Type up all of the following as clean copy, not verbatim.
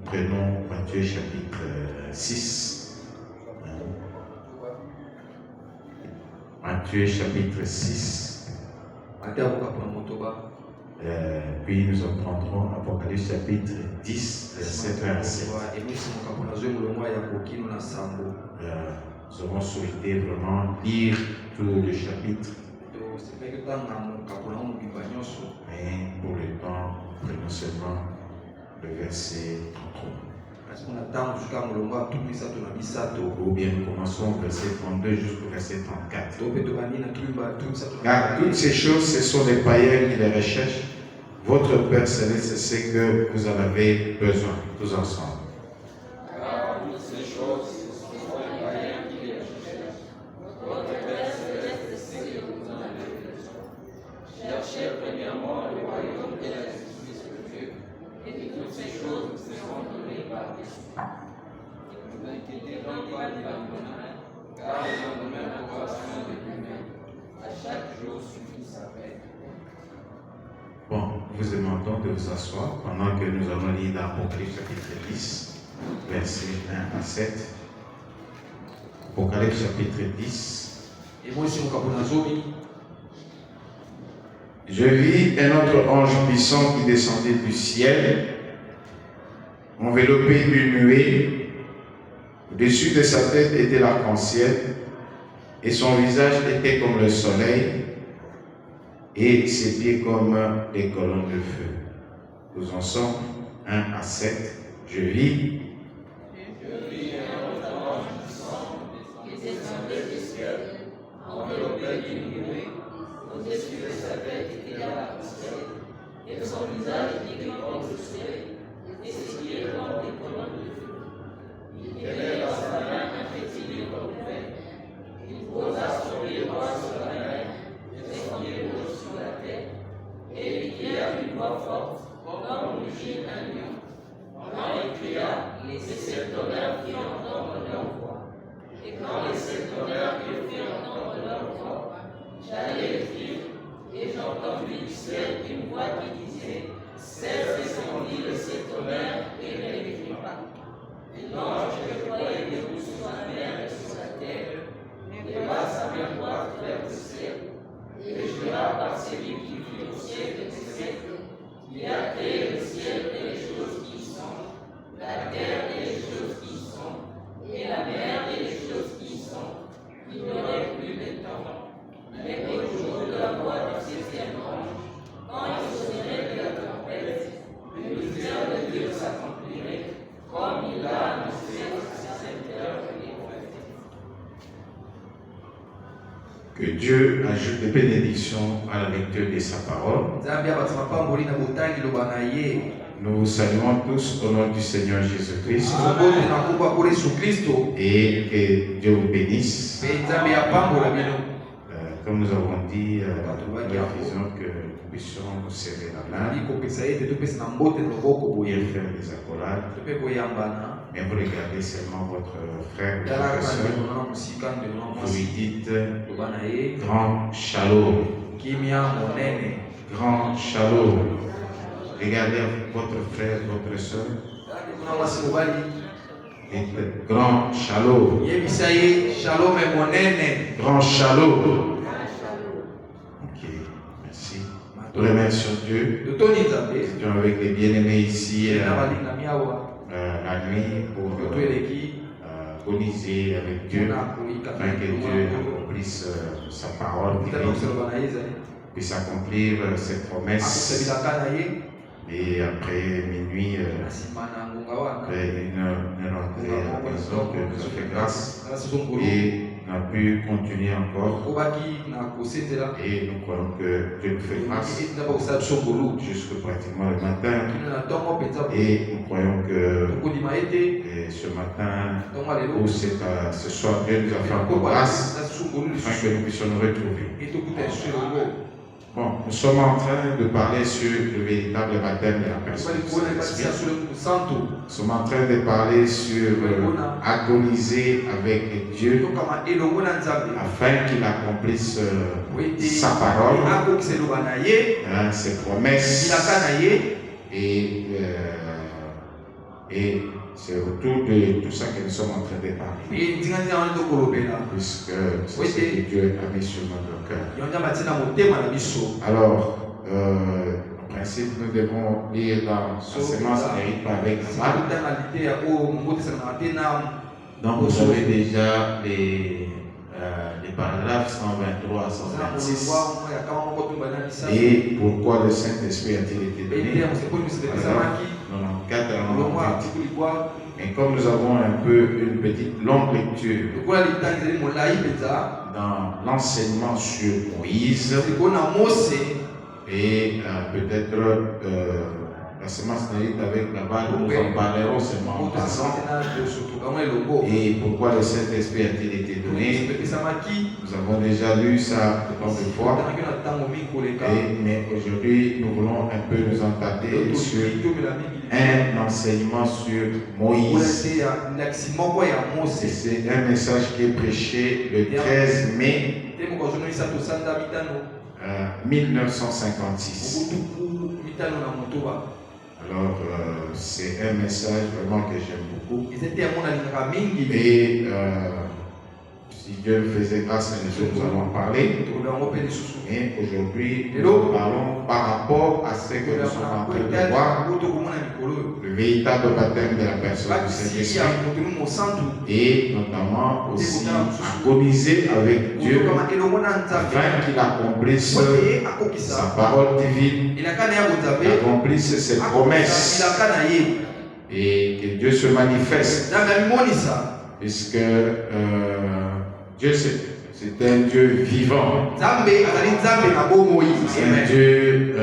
Prenons Matthieu chapitre 6. Matthieu chapitre 6. Puis nous prendrons Apocalypse chapitre 10, verset 1 à 7. Nous aurons souhaité vraiment lire tout le chapitre. Mais pour le temps, prenons seulement le verset 33. Ou bien nous commençons au verset 32 jusqu'au verset 34. Car toutes ces choses, ce sont les païens qui les recherchent. Votre Père Céleste, c'est ce que vous en avez besoin, tous ensemble. Car toutes ces choses, ce sont les païens qui les recherchent. Votre Père Céleste, c'est ce que vous en avez besoin. Cherchez premièrement le royaume de la justice de Dieu, et toutes ces choses vous seront données par-dessus. Ne vous inquiétez donc pas du lendemain, car le lendemain aura soin de lui-même. À chaque jour suffit sa peine. Bon, nous vous demandons de vous asseoir pendant que nous allons lire dans Apocalypse chapitre 10, versets 1 à 7. Apocalypse chapitre 10. Je vis un autre ange puissant qui descendait du ciel, enveloppé d'une nuée. Au-dessus de sa tête était l'arc-en-ciel, et son visage était comme le soleil, et ses pieds comme des colonnes de feu. Tous ensemble, 1 à 7, je lis. Je vis un autre ange puissant qui descendait du ciel, enveloppé d'une nuée. Au-dessus de sa tête était l'arc-en-ciel, et son visage était comme le soleil, et ses pieds comme des colonnes de feu. Il tenait dans sa main un fétile couvert. Il posa son pied droit sur la mer, et son pied gauche sur la terre, et il cria d'une voix forte, comme rugit un lion. Quand il cria, les sept tonnerres firent entendre leur voix. Et quand les sept tonnerres firent entendre leur voix, j'allai le suivre, et j'entendis du ciel une voix qui disait, cesse et scandit les sept tonnerres, et ne l'écris pas. Et l'ange que croyait debout sur la mer et sur la terre, leva sa main droite vers le ciel, et jura par celui qui vit au siècle des siècles, qui a créé le ciel et les choses qui y sont, la terre et les choses qui y sont, et la mer et les choses qui y sont, qu'il n'y aurait plus de temps. Mais au jour de la voix du septième ange, quand il sonnerait de la trompette, le mystère de Dieu s'accomplirait, comme il l'a annoncé à ses serviteurs et prophètes. Que Dieu ajoute des bénédictions à la lecture de sa parole. Nous vous saluons tous au nom du Seigneur Jésus-Christ. Et que Dieu vous bénisse. Comme nous avons dit, nous disons que nous puissions nous serrer la main et faire des accolades. Mais vous regardez seulement votre frère ou votre soeur. Vous lui dites grand shalom. Grand shalom. Regardez votre frère, votre soeur. Dites grand shalom. Grand shalom. Ok, merci. Nous remercions Dieu. Nous étions avec les bien-aimés ici la nuit pour agoniser avec Dieu afin que Dieu accomplisse sa parole puisse accomplir cette promesse. Et après minuit, après une rentrée à la maison que nous a fait grâce et on a pu continuer encore. Et nous croyons que Dieu nous fait grâce jusque pratiquement le matin. Et nous croyons que ce matin ou ce soir, Dieu nous a fait encore grâce afin que nous puissions nous retrouver. Bon, nous sommes en train de parler sur le véritable baptême de la personne. Nous sommes en train de parler sur agoniser avec Dieu afin qu'il accomplisse sa parole, ses promesses et Et c'est autour de tout ça que nous sommes en train de parler. Puisque c'est ce que Dieu a mis sur notre cœur. Alors, en principe, nous devons lire dans la sémence n'hérite pas avec la balle. Donc, vous avez déjà les paragraphes 123 à 126. Et pourquoi le Saint-Esprit a-t-il été donné? 94 à 98. Et comme nous avons un peu une petite longue lecture dans l'enseignement sur Moïse, et peut-être la sémence n'hérite avec la balle, nous en parlerons seulement en passant. Et pourquoi le Saint-Esprit a-t-il été donné? Nous avons déjà lu ça de temps de fois. Mais aujourd'hui, nous voulons un peu nous entarder sur un enseignement sur Moïse. C'est un message qui est prêché le 13 mai 1956. Alors, c'est un message vraiment que j'aime beaucoup. Et si Dieu me faisait grâce un jour, nous allons en parler. Mais aujourd'hui, nous parlons par rapport à ce que nous sommes en train de voir, le véritable baptême de la personne du Saint-Esprit. Et notamment aussi agoniser avec Dieu afin qu'il accomplisse sa parole divine, qu'il accomplisse ses promesses et que Dieu se manifeste. Puisque Dieu, c'est un Dieu vivant. C'est un Dieu,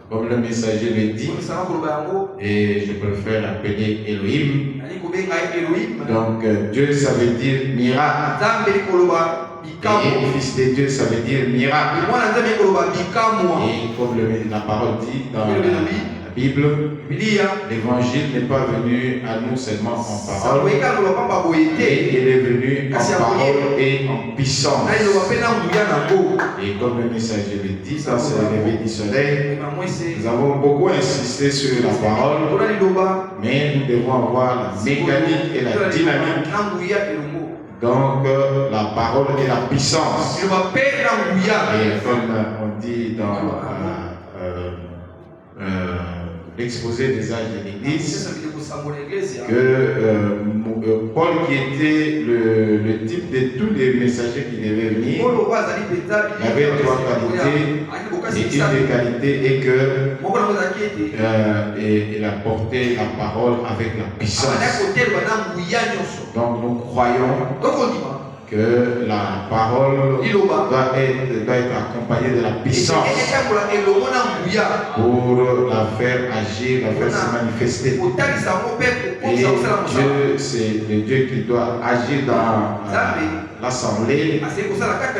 comme le messager le dit, et je préfère l'appeler Elohim. Donc, Dieu, ça veut dire miracle. Et fils de Dieu, ça veut dire miracle. Et comme la parole dit dans la Bible, l'évangile n'est pas venu à nous seulement en parole, mais il est venu en parole et en puissance. Et comme le messager le dit, dans ce lever du soleil, nous avons beaucoup insisté sur la parole, mais nous devons avoir la mécanique et la dynamique. Donc, la parole et la puissance. Et comme on dit dans l'exposé des âges de l'Église, que Paul, qui était le type de tous les messagers qui devaient venir, avait trois qualités. Et une des qualités est que il a porté la parole avec la puissance. Donc nous croyons que la parole doit être accompagnée de la puissance pour la faire agir, la faire se manifester. Et Dieu, c'est le Dieu qui doit agir dans l'assemblée avec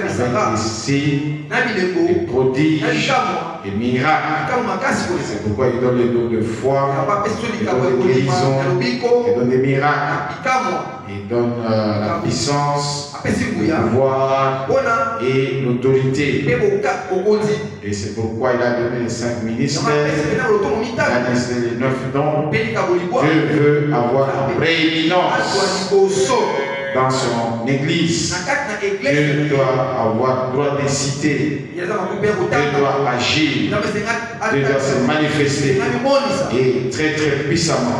des signes, des prodiges, des miracles. C'est pourquoi il donne les dons de foi, il donne des guérisons, il donne des miracles, il donne la puissance, le pouvoir et l'autorité. Et c'est pourquoi il a donné les 5 ministères, il a donné les 9 dons. Dieu veut avoir la prééminence dans son église. Dieu doit avoir droit de citer. Dieu doit agir. Dieu doit se manifester. Et très très puissamment.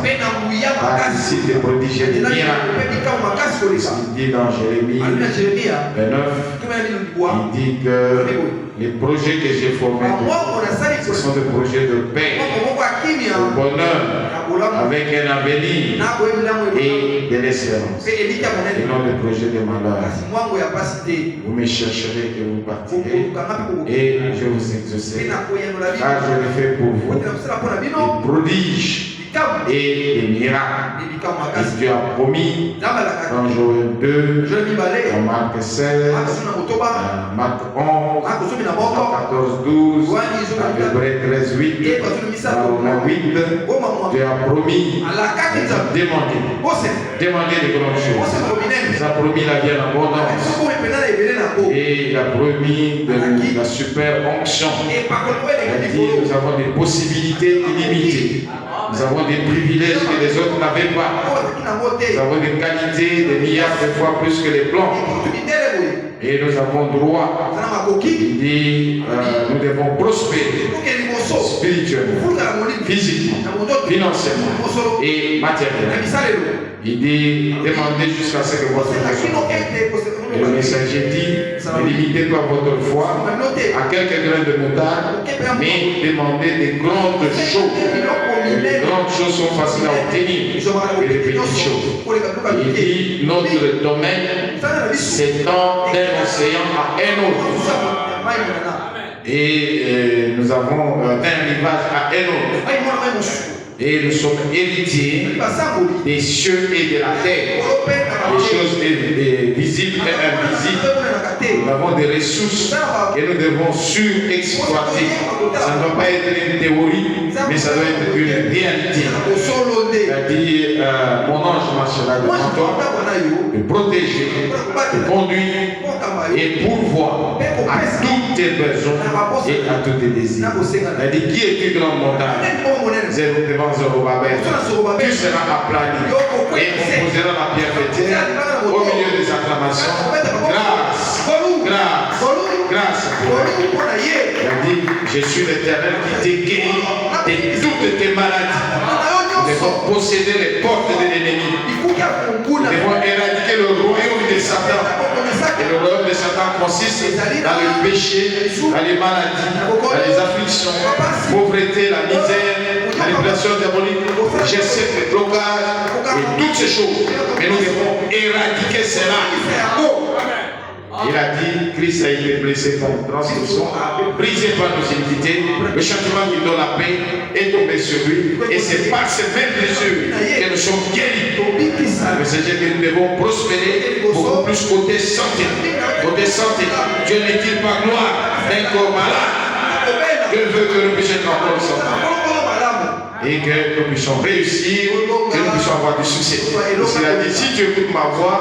Par ici des prodiges et des miracles. Il dit dans Jérémie 29, il dit que les projets que j'ai formés, ce sont des projets de paix, de bonheur, avec un avenir et de l'espérance. Et non des projets de malheur. Vous me chercherez et vous partirez, et je vous exaucerai. Car je le fais pour vous des prodiges et des miracles. Et Dieu a promis dans Joël 2, dans Marc 16, Marc 11, Marc 14, 12, Hébreux 13, 8, dans Romains 8, Dieu a promis, demandez de grandes choses. Il a promis la vie en abondance. Et il a promis de la super onction. Il a dit, nous avons des possibilités illimitées. Nous avons des privilèges que les autres n'avaient pas. Nous avons des qualités, des milliards de fois plus que les blancs. Et nous avons droit. Il dit, nous devons prospérer spirituellement, physiquement, financièrement et matériellement. Il dit, demandez jusqu'à ce que votre foi soit. Et le messager dit, ne limitez pas votre foi à quelques grains de moutarde, mais demandez des grandes choses. Et les grandes choses sont faciles à obtenir que les petites choses. Il dit, notre domaine s'étend d'un océan à un autre. Et nous avons un rivage à un autre. Et nous sommes héritiers des cieux et de la terre, des choses visibles et invisibles. Nous avons des ressources que nous devons surexploiter. Ça ne doit pas être une théorie, mais ça doit être une réalité. Il a dit, mon ange marchera devant toi, te protéger, te conduire et pourvoir à toutes tes besoins et à tous tes désirs. Il a dit, qui est plus grande montagne? Devant Zorobabel, tu seras aplani et on posera la pierre fêtière au milieu des acclamations. Grâce, grâce, grâce. Il a dit, je suis l'Éternel qui t'ai guéri de toutes tes maladies. Nous devons posséder les portes de l'ennemi. Nous devons éradiquer le royaume de Satan. Et le royaume de Satan consiste dans le péché, dans les maladies, dans les afflictions, la pauvreté, la misère, manipulation diabolique, gestion de blocage et toutes ces choses. Mais nous devons éradiquer cela. Il a dit, Christ a été blessé pour nos transgressions, brisé par nos iniquités, le châtiment qui donne la paix est tombé sur lui, et c'est par ces mêmes blessures que nous sommes guéris. Le Seigneur que nous devons prospérer beaucoup plus côté santé. Côté santé, Dieu n'est-il pas gloire d'un corps malade? Dieu veut que nous puissions être encore santé. Et que nous puissions réussir, que nous puissions avoir du succès. Parce qu'il a dit, si tu écoutes ma voix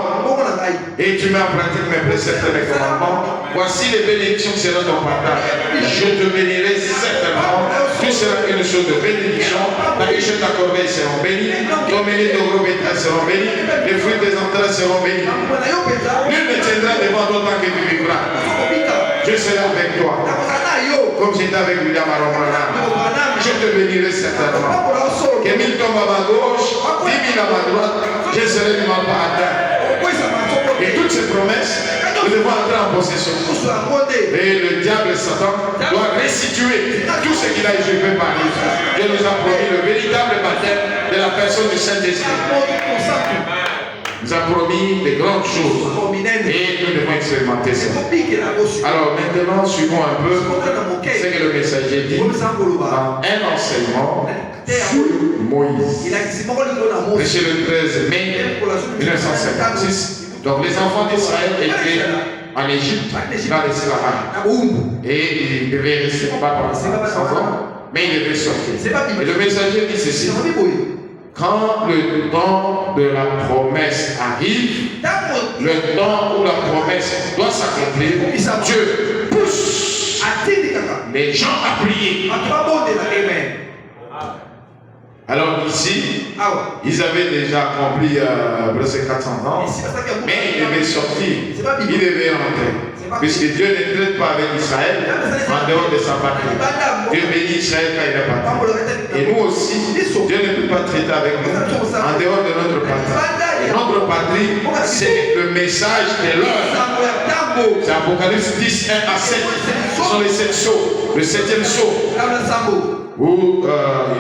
et tu mets en pratique mes préceptes et mes commandements, voici les bénédictions qui seront ton partage. Je te bénirai certainement. Tu seras une chose de bénédiction. Ta richesse t'accorder seront bénis. Ton béni, ton gros bétail seront bénis. Les fruits des entrailles seront bénis. Nul ne tiendra devant toi tant que tu vivras. Je serai avec toi. Comme j'étais avec William Aromana. Je te bénirai certainement. Que 1000 tombent à ma gauche, 10 000 à ma droite, je serai du mal pas atteint. Et toutes ces promesses, nous devons entrer en possession. Et le diable Satan doit restituer tout ce qu'il a échoué par lui. Dieu nous a promis le véritable baptême de la personne du Saint-Esprit. Nous a promis de grandes choses et nous devons expérimenter ça. Alors maintenant, suivons un peu ce que le messager dit dans un enseignement sur Moïse. Prêché le 13 mai 1956. Donc les enfants d'Israël étaient en Égypte, dans l'esclavage. Et ils devaient rester pas pendant 100 ans, mais ils devaient sortir. Et le messager dit ceci. Quand le temps de la promesse arrive, le temps où la promesse doit s'accomplir, Dieu pousse les gens à prier. Alors ici, ils avaient déjà accompli presque 400 ans, mais ils devaient sortir, ils devaient rentrer. Puisque Dieu ne traite pas avec Israël en dehors de sa patrie. Dieu bénit Israël quand il est parti. Et nous aussi, Dieu ne peut pas traiter avec nous en dehors de notre patrie. Et notre patrie, c'est le message de l'heure. C'est Apocalypse 10, 1 à 7. Ce sont les 7 sceaux. Le 7e sceau. Où il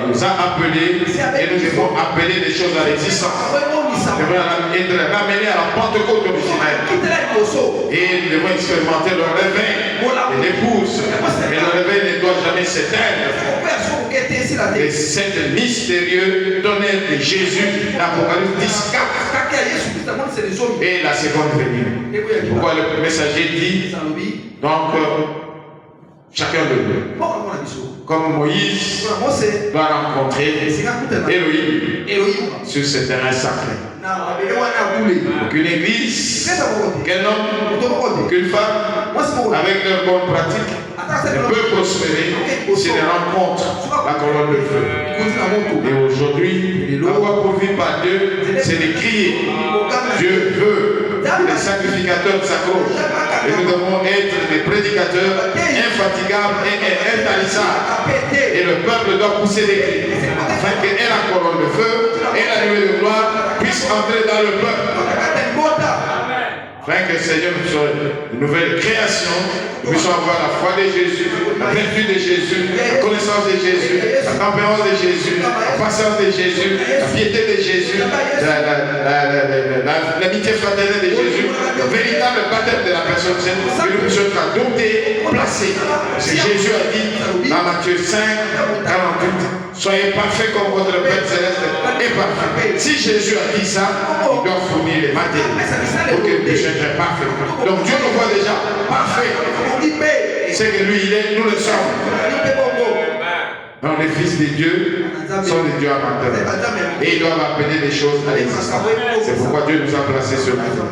nous a appelés et nous devons appeler des choses à l'existence. Nous devons être ramenés à la Pentecôte originelle. Et nous devons expérimenter le réveil de l'épouse. Mais le réveil ne doit jamais s'éteindre. Et cet mystérieux tonnerre de Jésus, l'Apocalypse 10, 4. Et la seconde venue. Pourquoi le messager dit donc chacun de nous, comme Moïse doit rencontrer Elohim sur ce terrain sacré. Qu'une église, qu'un homme, qu'une femme, avec leurs bonnes pratiques, ne peut prospérer s'il ne rencontre la colonne de feu. Et aujourd'hui, la voie pourvue par Dieu, c'est de crier. Dieu veut que les sacrificateurs s'accrochent. Et nous devons être des prédicateurs infatigables et intarissables. Et le peuple doit pousser des cris afin que la colonne de feu et la nuée de gloire puissent entrer dans le peuple. Afin que le Seigneur nous soit une nouvelle création, nous puissions avoir la foi de Jésus, la vertu de Jésus, la connaissance de Jésus, la tempérance de Jésus, la patience de Jésus, la piété de Jésus, l'amitié fraternelle de Jésus, le véritable baptême de la personne sainte, que nous puissions être adoptés, placés. C'est Jésus a dit dans Matthieu 5, 48, soyez parfaits comme votre Père Céleste est parfait. Si Jésus a dit ça, il doit fournir les matériaux pour que nous puissions être parfaits. Donc Dieu nous voit déjà parfaits. C'est que lui il est, nous le sommes. Donc les fils de Dieu sont des dieux amateurs. Et ils doivent appeler les choses à l'existence. C'est pourquoi Dieu nous a placés sur la terre.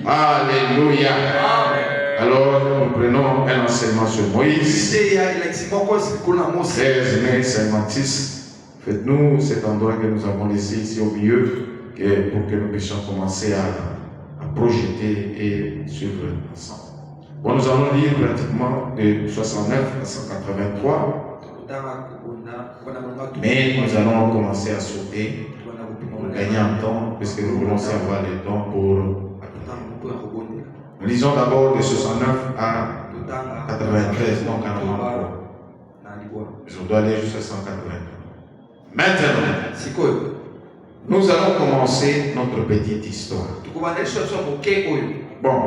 Alléluia. Alors nous prenons un enseignement sur Moïse. 13 mai 56. Faites-nous cet endroit que nous avons laissé ici au milieu pour que nous puissions commencer à projeter et suivre ensemble. Bon, nous allons lire pratiquement de 69 à 183. Mais nous allons commencer à sauter pour gagner en temps, puisque nous voulons aussi avoir le temps pour. Nous lisons d'abord de 69 à 93, donc à 93. Je dois aller jusqu'à 183. Maintenant, nous allons commencer notre petite histoire. Bon,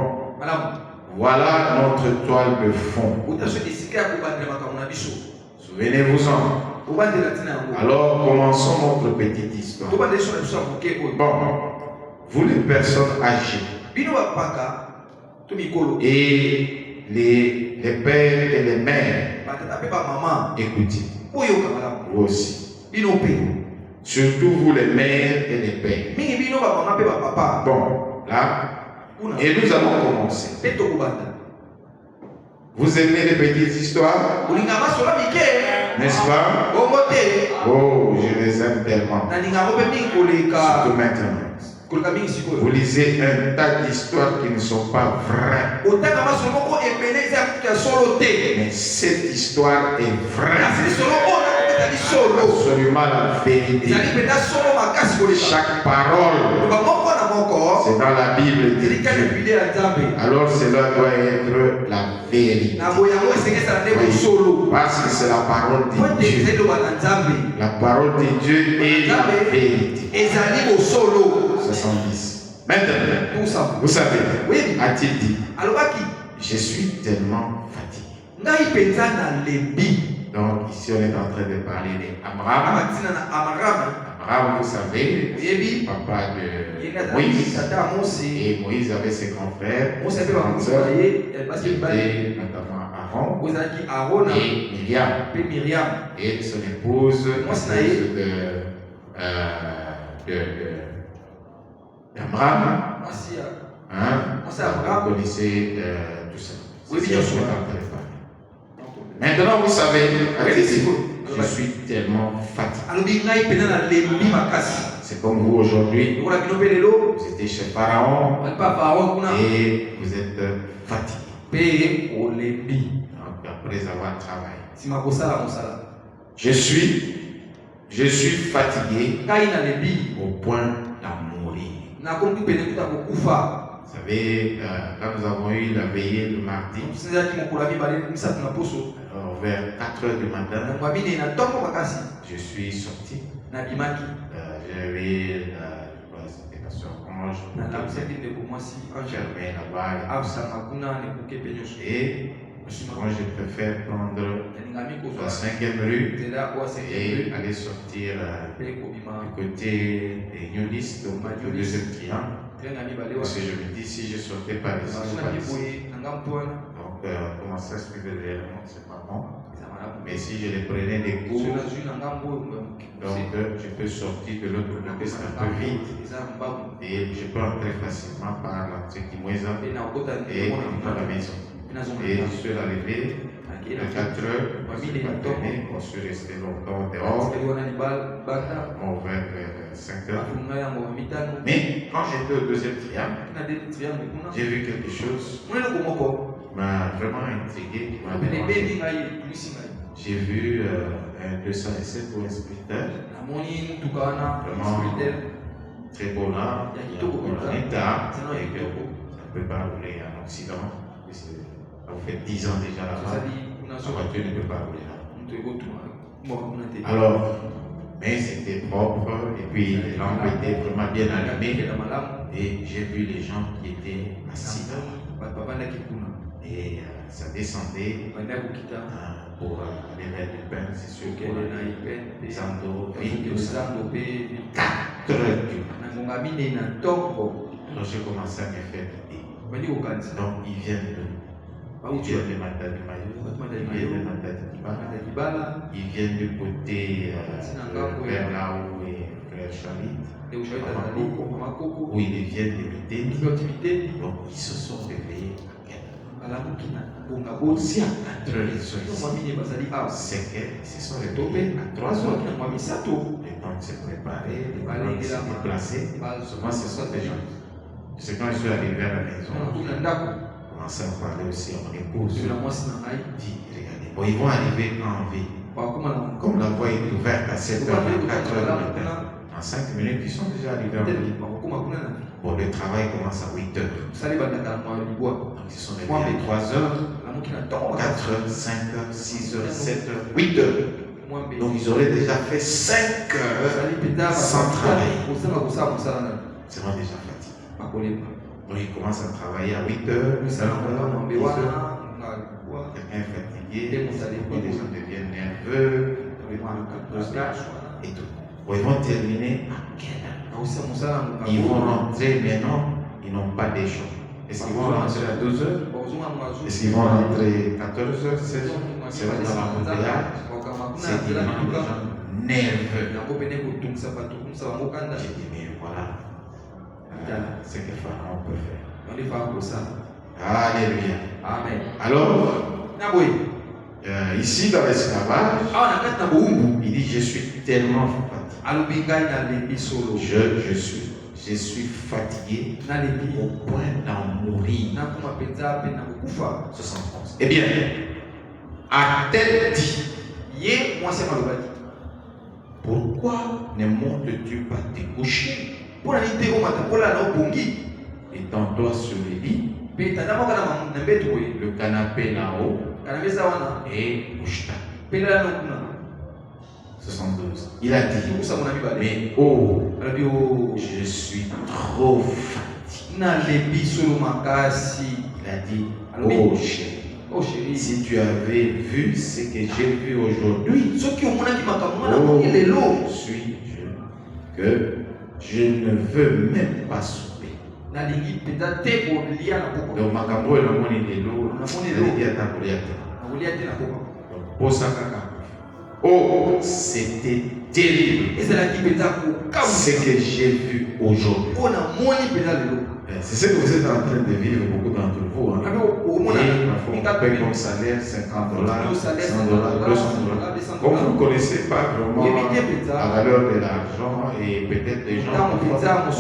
voilà notre toile de fond. Souvenez-vous-en. Alors, commençons notre petite histoire. Bon, vous les personnes âgées et les pères et les mères, écoutez, vous aussi. Surtout vous les mères et les pères. Bon, là, et nous allons commencer. Vous aimez les petites histoires? N'est-ce pas? Oh, je les aime tellement. Surtout maintenant. Vous lisez un tas d'histoires qui ne sont pas vraies. Mais cette histoire est vraie. Absolument la vérité. Chaque parole, c'est dans la Bible de Dieu. Alors cela doit être la vérité. Parce que c'est la parole de Dieu. La parole de Dieu est la vérité. 70. Maintenant, vous savez, a-t-il dit, je suis tellement fatigué. Donc ici on est en train de parler d'Abraham. Abraham, vous savez, papa de Moïse. Et Moïse avait ses grands frères, ses grandes sœurs, qui étaient notamment Aaron et Myriam. Et son épouse, d'Abraham. Vous connaissez tout ça. Oui, bien sûr. Maintenant, vous savez, je suis tellement fatigué. C'est comme vous aujourd'hui, vous étiez chez Pharaon et vous êtes fatigué. Donc, après avoir travaillé. Je suis fatigué au point d'en mourir. Vous savez, quand nous avons eu la veillée le mardi, alors vers 4 h du matin, je suis sorti. J'avais c'était sur Orange, j'avais là-bas. Et moi, je préfère prendre la 5e rue et aller sortir du côté des New List, donc le deuxième triangle. Parce que je me dis, si je sortais par ici, donc comment ça se fait réellement, c'est pas bon. Mais si je les prenais des cours, donc je peux sortir de l'autre côté, c'est un peu vite. Et je peux entrer facilement par l'entrée qui et dans la maison. Et je suis arrivé À 4 heures, on s'est resté longtemps dehors. On va vers 5 heures. Mais quand j'étais au deuxième triangle, j'ai vu quelque chose qui m'a vraiment intrigué, qui m'a dérangé. J'ai vu un 207 ou un splitter, vraiment très beau là, en état, et que ça ne peut pas rouler en Occident. Ça fait 10 ans déjà là-bas, la voiture ne peut pas rouler là. Alors, mais c'était propre, et puis les lampes étaient vraiment bien allumées, et j'ai vu les gens qui étaient assis là. Et ça descendait pour aller vers le pain, c'est sûr que les endos, tout ça. 4 heures du matin. Alors j'ai commencé à me faire l'idée. Donc ils viennent de Matadi-Mayo, ils viennent de Matadi-Kibala, ils viennent du côté vers là où est Frère Chalit, où ils viennent de Miteni. Donc ils se sont réveillés aussi à 4 heures, ils sont ici. C'est qu'ils se sont réveillés à 3 heures. Les temps de se préparer, les ballons de se déplacer. Souvent, ce sont des gens. C'est quand je suis arrivé à la maison, j'ai commencé à parler aussi à mon épouse. Dit, regardez, bon, ils vont arriver quand on vit. Comme la voie est ouverte à 7 heures, à 4 heures du matin, en 5 minutes, ils sont déjà arrivés en ville. Bon, le travail commence à 8 heures. Donc, ils sont réveillés à 3 heures, 4 heures, 5 heures, 6 heures, 7 heures, 8 heures. Donc, ils auraient déjà fait 5 heures sans travailler. C'est vraiment déjà fatigué. Donc, ils commencent à travailler à 8 heures, 9 heures, 10 heures. Quelqu'un est fatigué, les gens deviennent nerveux, et tout. Bon, ils vont terminer à quelle heure? Ils vont rentrer maintenant, ils n'ont pas d'échange. Est-ce qu'ils vont rentrer à 12 heures? Est-ce qu'ils vont rentrer à 14 heures, 16 heures? C'est dans l'embouteillage. C'est des gens nerveux. J'ai dit, mais voilà, c'est que Pharaon peut faire. Alléluia. Amen. Alors, ici dans l'esclavage, il dit, je suis tellement fatigué. Je suis fatigué au point d'en mourir. 71. Eh bien, à tel dit, pourquoi ne montes-tu pas te coucher? Étends-toi sur le lit, le canapé là-haut, et couche-toi. 72. Il a dit, mais oh, je suis trop fatigué. Il a dit, oh chérie, si tu avais vu ce que j'ai vu aujourd'hui, que je ne veux même pas souper. Donc, Makambo et la monnaie de l'eau, oh, c'était terrible ce que j'ai vu aujourd'hui. C'est ce que vous êtes en train de vivre, beaucoup d'entre vous. Et on paye comme salaire $50, $100, $200. Comme vous ne connaissez pas vraiment la valeur de l'argent, et peut-être les gens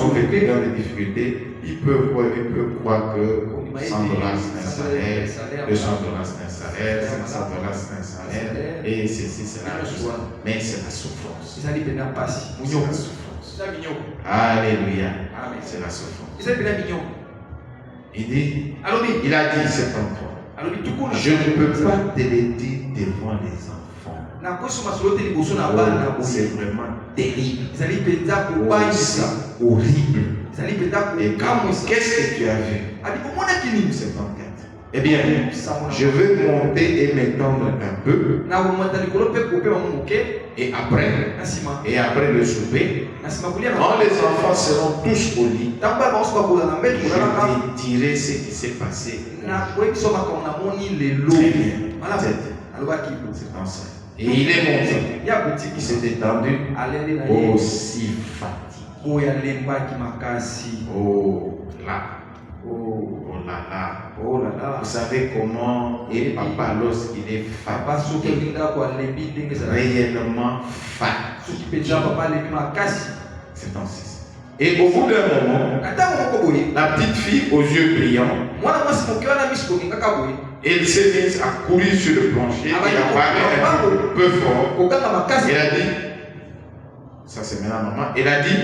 ont vécu dans des difficultés, ils peuvent croire que $100 c'est un salaire, $200 c'est un salaire, $500 c'est un salaire, et ceci c'est la joie. Mais c'est la souffrance. C'est la souffrance. Alléluia. C'est la souffrance. Il dit, il a dit 73. Je ne peux pas te le dire devant les enfants. C'est vraiment terrible. C'est horrible. Et qu'est-ce que tu as vu? 74. Eh bien, je vais monter et m'étendre un peu. Et après le souper, quand les enfants seront tous au lit, je te dirai ce qui s'est passé. Très bien. C'est comme ça. Et il est monté. Il s'est étendu. Aussi fatigué. Oh là. Oh là là. Oh là là. Vous savez comment et papa lorsqu'il est fatigué, réellement fatigué. C'est ainsi. Et au bout d'un moment, la petite fille aux yeux brillants, elle s'est mise à courir sur le plancher et à parler un peu fort. Elle a dit, ça c'est maintenant maman, elle a dit,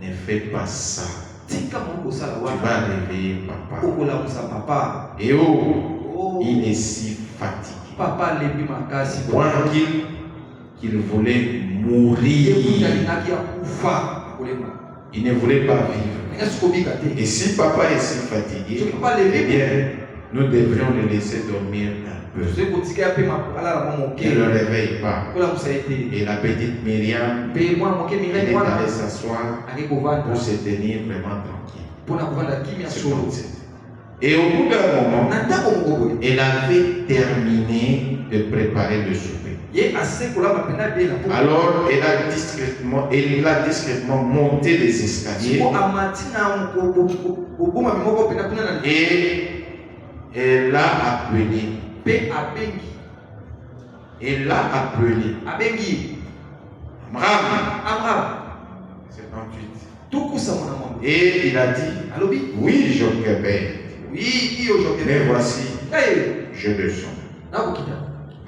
ne fais pas ça. Tu vas réveiller papa. Et oh, il est si fatigué. Point qu'il voulait mourir. Il ne voulait pas vivre. Et si papa est si fatigué, eh bien, nous devrions le laisser dormir un peu. Il ne le réveille pas. Et la petite Myriam, elle est allée s'asseoir pour se tenir vraiment tranquille. Et au bout d'un moment, elle avait terminé de préparer le souper. Alors, elle a discrètement monté les escaliers et elle l'a appelé. Elle l'a appelé. Abraham. 78. Et il a dit, oui, Jochebed. Mais voici, je descends.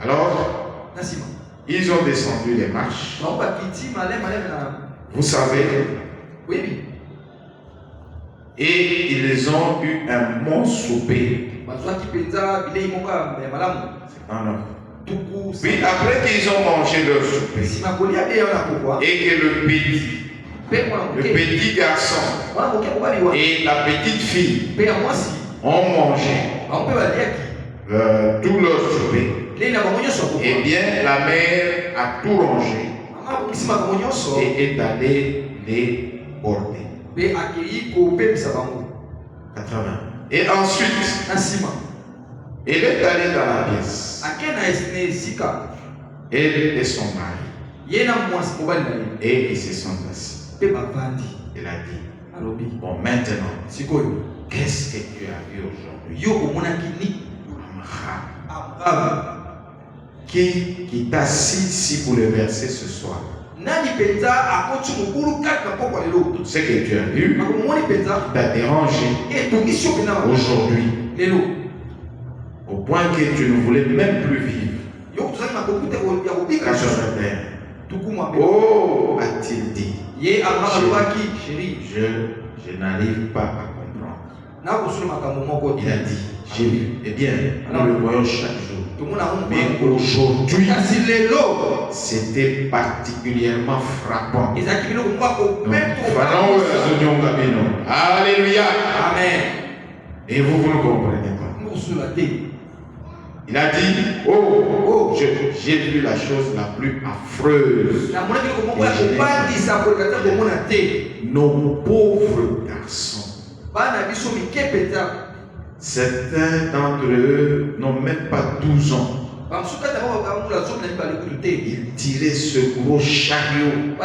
Alors, ils ont descendu les marches. Vous savez. Et ils ont eu un bon souper. Puis après qu'ils ont mangé leur souper, et que le petit garçon et la petite fille ont mangé tout leur souper, eh bien la mère a tout rangé et est allée les porter. 80. Et ensuite, elle est allée dans la pièce. Elle et son mari. Et ils se sont assis. Elle a dit, bon, maintenant, qu'est-ce que tu as vu aujourd'hui? Qui t'a si pour le verset ce soir? Ce que tu as vu t'a dérangé aujourd'hui, au point que tu ne voulais même plus vivre. Oh, a-t-il dit, je n'arrive pas à comprendre. Il a dit, j'ai vu. Eh bien, nous le voyons chaque jour. Mais aujourd'hui, c'était particulièrement frappant. Alléluia. Amen. Et vous ne comprenez pas. Il a dit, oh, j'ai vu la chose la plus affreuse. Nos pauvres garçons. Certains d'entre eux n'ont même pas 12 ans. Ils tiraient ce gros chariot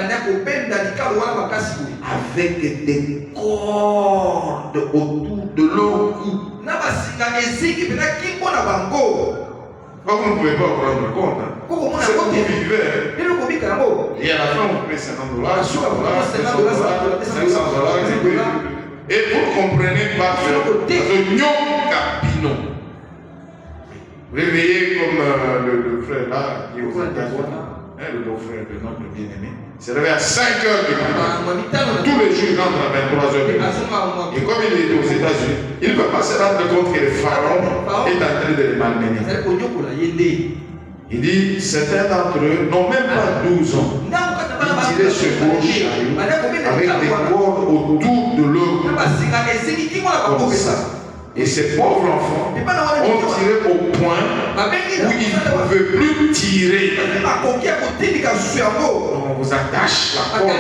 avec des cordes autour de leur cou. Vous ne pouvez pas vous rendre compte. C'est ce qui vivait. Et à la fin, on paye $50, $500. Et vous ne comprenez pas que vous réveillez comme le frère là qui est aux États-Unis, le beau-frère de notre bien-aimé. Il se réveille à 5 heures du matin. Tous les jours, il rentre à 23 heures du matin. Et comme il est aux États-Unis, il ne peut pas se rendre compte que le pharaon est en train de les malmener. Il dit, certains d'entre eux n'ont même pas 12 ans. Ils tiraient ce gros chariot avec des cordes autour de leur cou. Comme ça. Et ces pauvres enfants ont tiré au point où ils ne pouvaient plus tirer. Donc on vous attache la corde.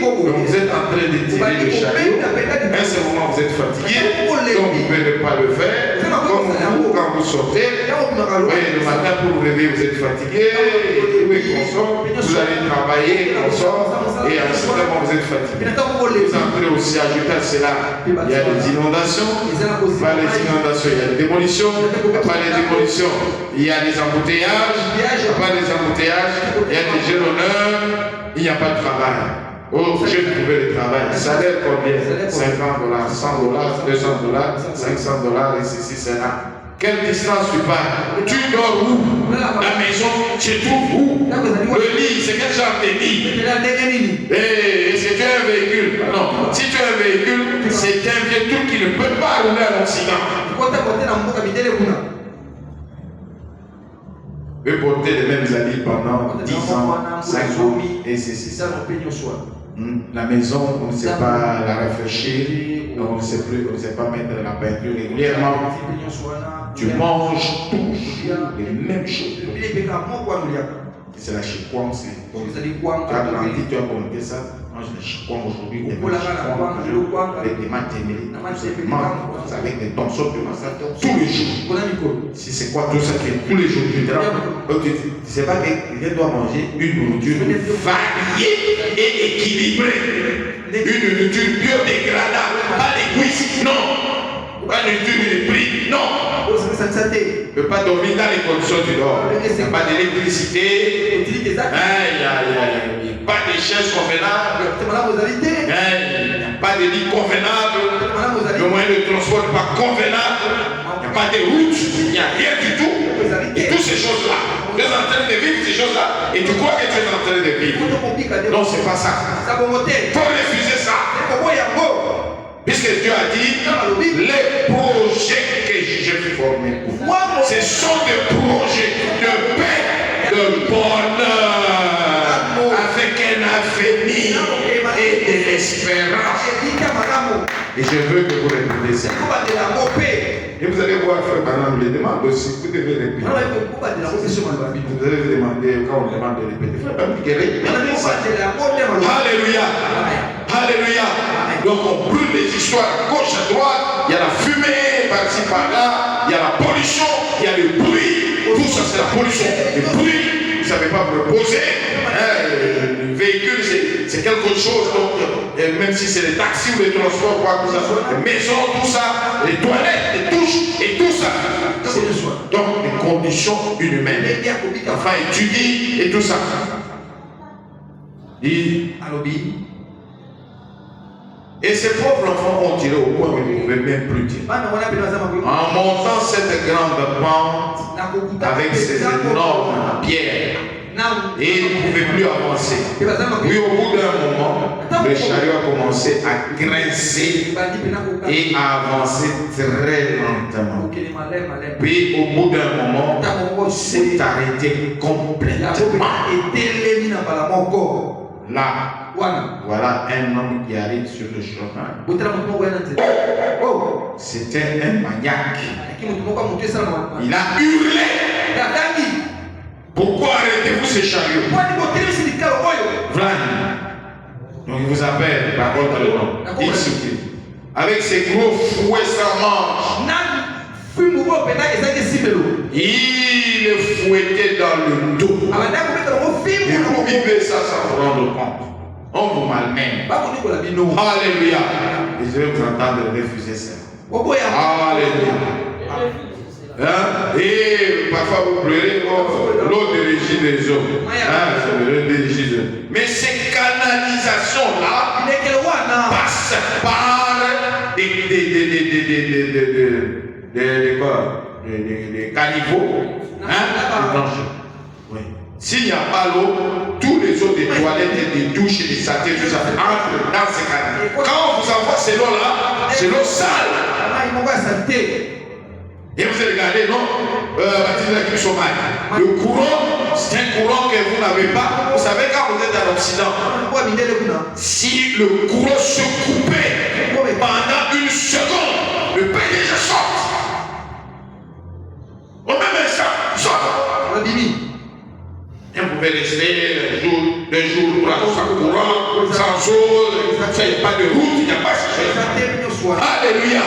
Donc vous êtes en train de tirer le chariot. À un certain moment vous êtes fatigué. Donc vous ne pouvez pas le faire. Comme vous, quand vous sortez, le matin pour vous lever, vous êtes fatigué, vous allez travailler, et à un certain moment vous êtes fatigué. Vous entrez aussi, ajouter à cela, il y a des inondations, pas les inondations, il y a des démolitions, pas les démolitions, il y a des embouteillages, pas les embouteillages, il y a des jalonneurs, il n'y a pas de travail. Oh, j'ai trouvé le travail. Salaire combien? 50 $, 100 $, 200 $, 500 $, et ceci, cela. Quelle distance tu pars? Tu dors où? La maison, tu trouves où? Le lit, c'est quel genre de lit? Et c'est un véhicule. Non, si tu as un véhicule, c'est un véhicule qui ne peut pas rouler à l'accident. Veut porter les mêmes habits pendant 10 ans, 5 ans, et c'est ça. La maison, on ne sait pas la rafraîchir, on ne sait pas mettre la peinture régulièrement. Tu manges toujours les mêmes choses. C'est la chikwang, tu as grandi, tu as connu ça. Mange le chikwang aujourd'hui, avec des maths avec des tonsons de massage tous les jours. Si c'est quoi tout ça qui est tous les jours, tu ne sais pas que quelqu'un doit manger une nourriture variée et équilibrée. Une nourriture biodégradable, pas les cuisses, non. Pas une nourriture de prix, non. Tu ne peux pas dormir dans les conditions du dehors. Il n'y a pas d'électricité, il n'y a pas de chaises convenables, il n'y a pas de lit convenable, le moyen de transport n'est pas convenable, il n'y a pas de route, il n'y a rien du tout. Et toutes ces choses-là, tu es en train de vivre ces choses-là et tu crois que tu es en train de vivre. Non, ce n'est pas ça. Il faut refuser ça. Puisque Dieu a dit, les projets que j'ai formés pour moi, ce sont des projets de paix, de bonheur, avec un avenir et de l'espérance. Et je veux que vous répétez ça. Et vous allez voir, frère Branham le demande aussi, vous devez répéter. Vous allez demander, quand on demande de répéter, frère Branham, alléluia. Alléluia. Donc on brûle les histoires à gauche, à droite, il y a la fumée par-ci par-là, il y a la pollution, il y a le bruit, tout ça c'est la pollution. Le bruit, vous ne savez pas vous reposer. Le véhicule c'est quelque chose, donc, même si c'est les taxis ou les transports, quoi, tout ça, les maisons, tout ça, les toilettes, les douches et tout ça. Donc les conditions inhumaines. Enfin étudie et tout ça. Et ces pauvres enfants ont tiré au point où ils ne pouvaient même plus tirer. En montant cette grande pente avec ces énormes pierres, et ils ne pouvaient plus avancer. Puis au bout d'un moment, le chariot a commencé à grincer et à avancer très lentement. Puis au bout d'un moment, il s'est arrêté complètement. Là, voilà un homme qui arrive sur le chemin. C'était un maniaque. Il a hurlé. Pourquoi arrêtez-vous ces chariots? Donc il vous appelle par contre le nom. Avec ses gros fouets sans manche. Il le fouettait dans le dos. Et vous vivez ça sans vous rendre compte. On vous malmène. Alléluia. Et je vais vous entendre refuser ça. Alléluia. Hein? Et parfois vous pleurez l'eau dirige les eaux. Mais ces canalisations-là passent par des caniveaux. Oui. S'il n'y a pas l'eau, tous les eaux des toilettes et des douches et des satés, tout ça entrent dans ces caniveaux. Quand on vous envoie ces eaux-là, c'est l'eau sale. Et vous regardez, non, le courant, c'est un courant que vous n'avez pas. Vous savez, quand vous êtes à l'Occident, si le courant se coupait pendant une seconde, le PDG sort. Au même instant, sort. Et vous pouvait rester deux jours, 3 jours sans courant, sans eau, il n'y a pas de route, il n'y a pas de chose. Alléluia.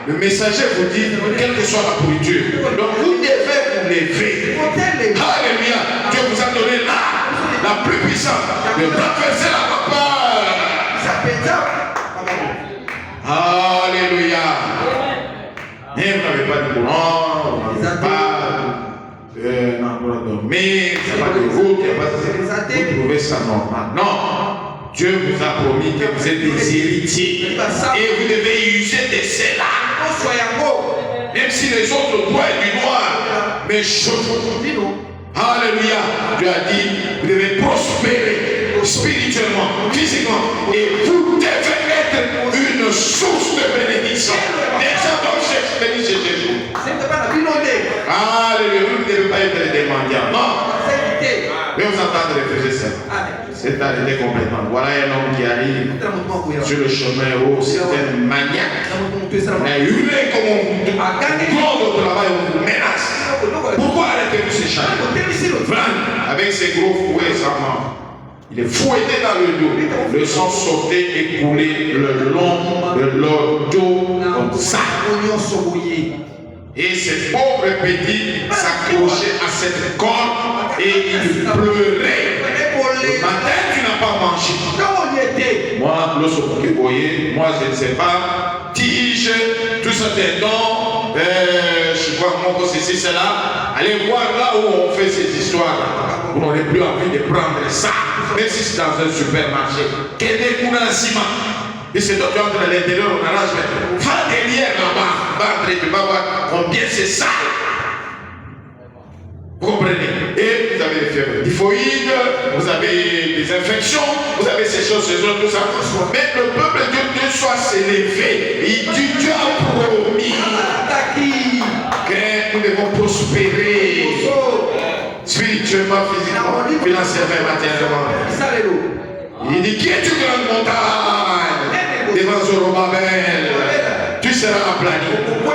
Le messager vous dit, quelle que soit la pourriture, donc vous devez vous lever. Alléluia. Dieu vous a donné la plus puissante de renverser la vapeur. Alléluia. Et vous n'avez pas de courant, vous n'avez pas d'endroit à dormir, il n'y a pas de route, il n'y a pas de... Vous trouvez ça normal. Non. Dieu vous a promis que vous êtes des héritiers. Et vous devez user de cela. Même si les autres boivent du noir, mais alléluia. Dieu a dit, vous devez prospérer spirituellement, physiquement. Et vous devez être une source de bénédiction. Déjà donc, c'est béni chez Jésus. Alléluia. Vous ne devez pas être des mendiants. Non. Mais vous entendez les frères et sœurs. C'est arrêté complètement. Voilà un homme qui arrive sur le chemin haut. C'est un maniaque. Il a hurlé comme on au travail, on vous menace. Pourquoi arrêtez-vous ces chats? Avec ses gros fouets, ça mort. Il est fouetté dans le dos. Le sang sortait et coulait le long de leur dos comme ça. Et ce pauvre petit s'accrochait à cette corde et il pleurait. Le matin, tu n'as pas mangé. Moi, moi, je ne sais pas. Tige, tout ça des dons. Je vois mon ceci, cela. Allez voir là où on fait ces histoires. Vous n'aurez plus envie de prendre ça. Même si c'est dans un supermarché. Quel est le ciment? Et c'est toi qui entres à l'intérieur, on arrange. Va derrière là-bas. Tu vas voir combien c'est sale. Vous comprenez? Et vous avez des fièvres typhoïdes, vous avez des infections, vous avez ces choses, tout ça. Mais le peuple de Dieu soit s'élever. Il dit Dieu a promis que nous devons prospérer spirituellement, physiquement, financièrement, matériellement. Il dit qui est-tu grande montagne devant Zorobabel? Tu seras aplani.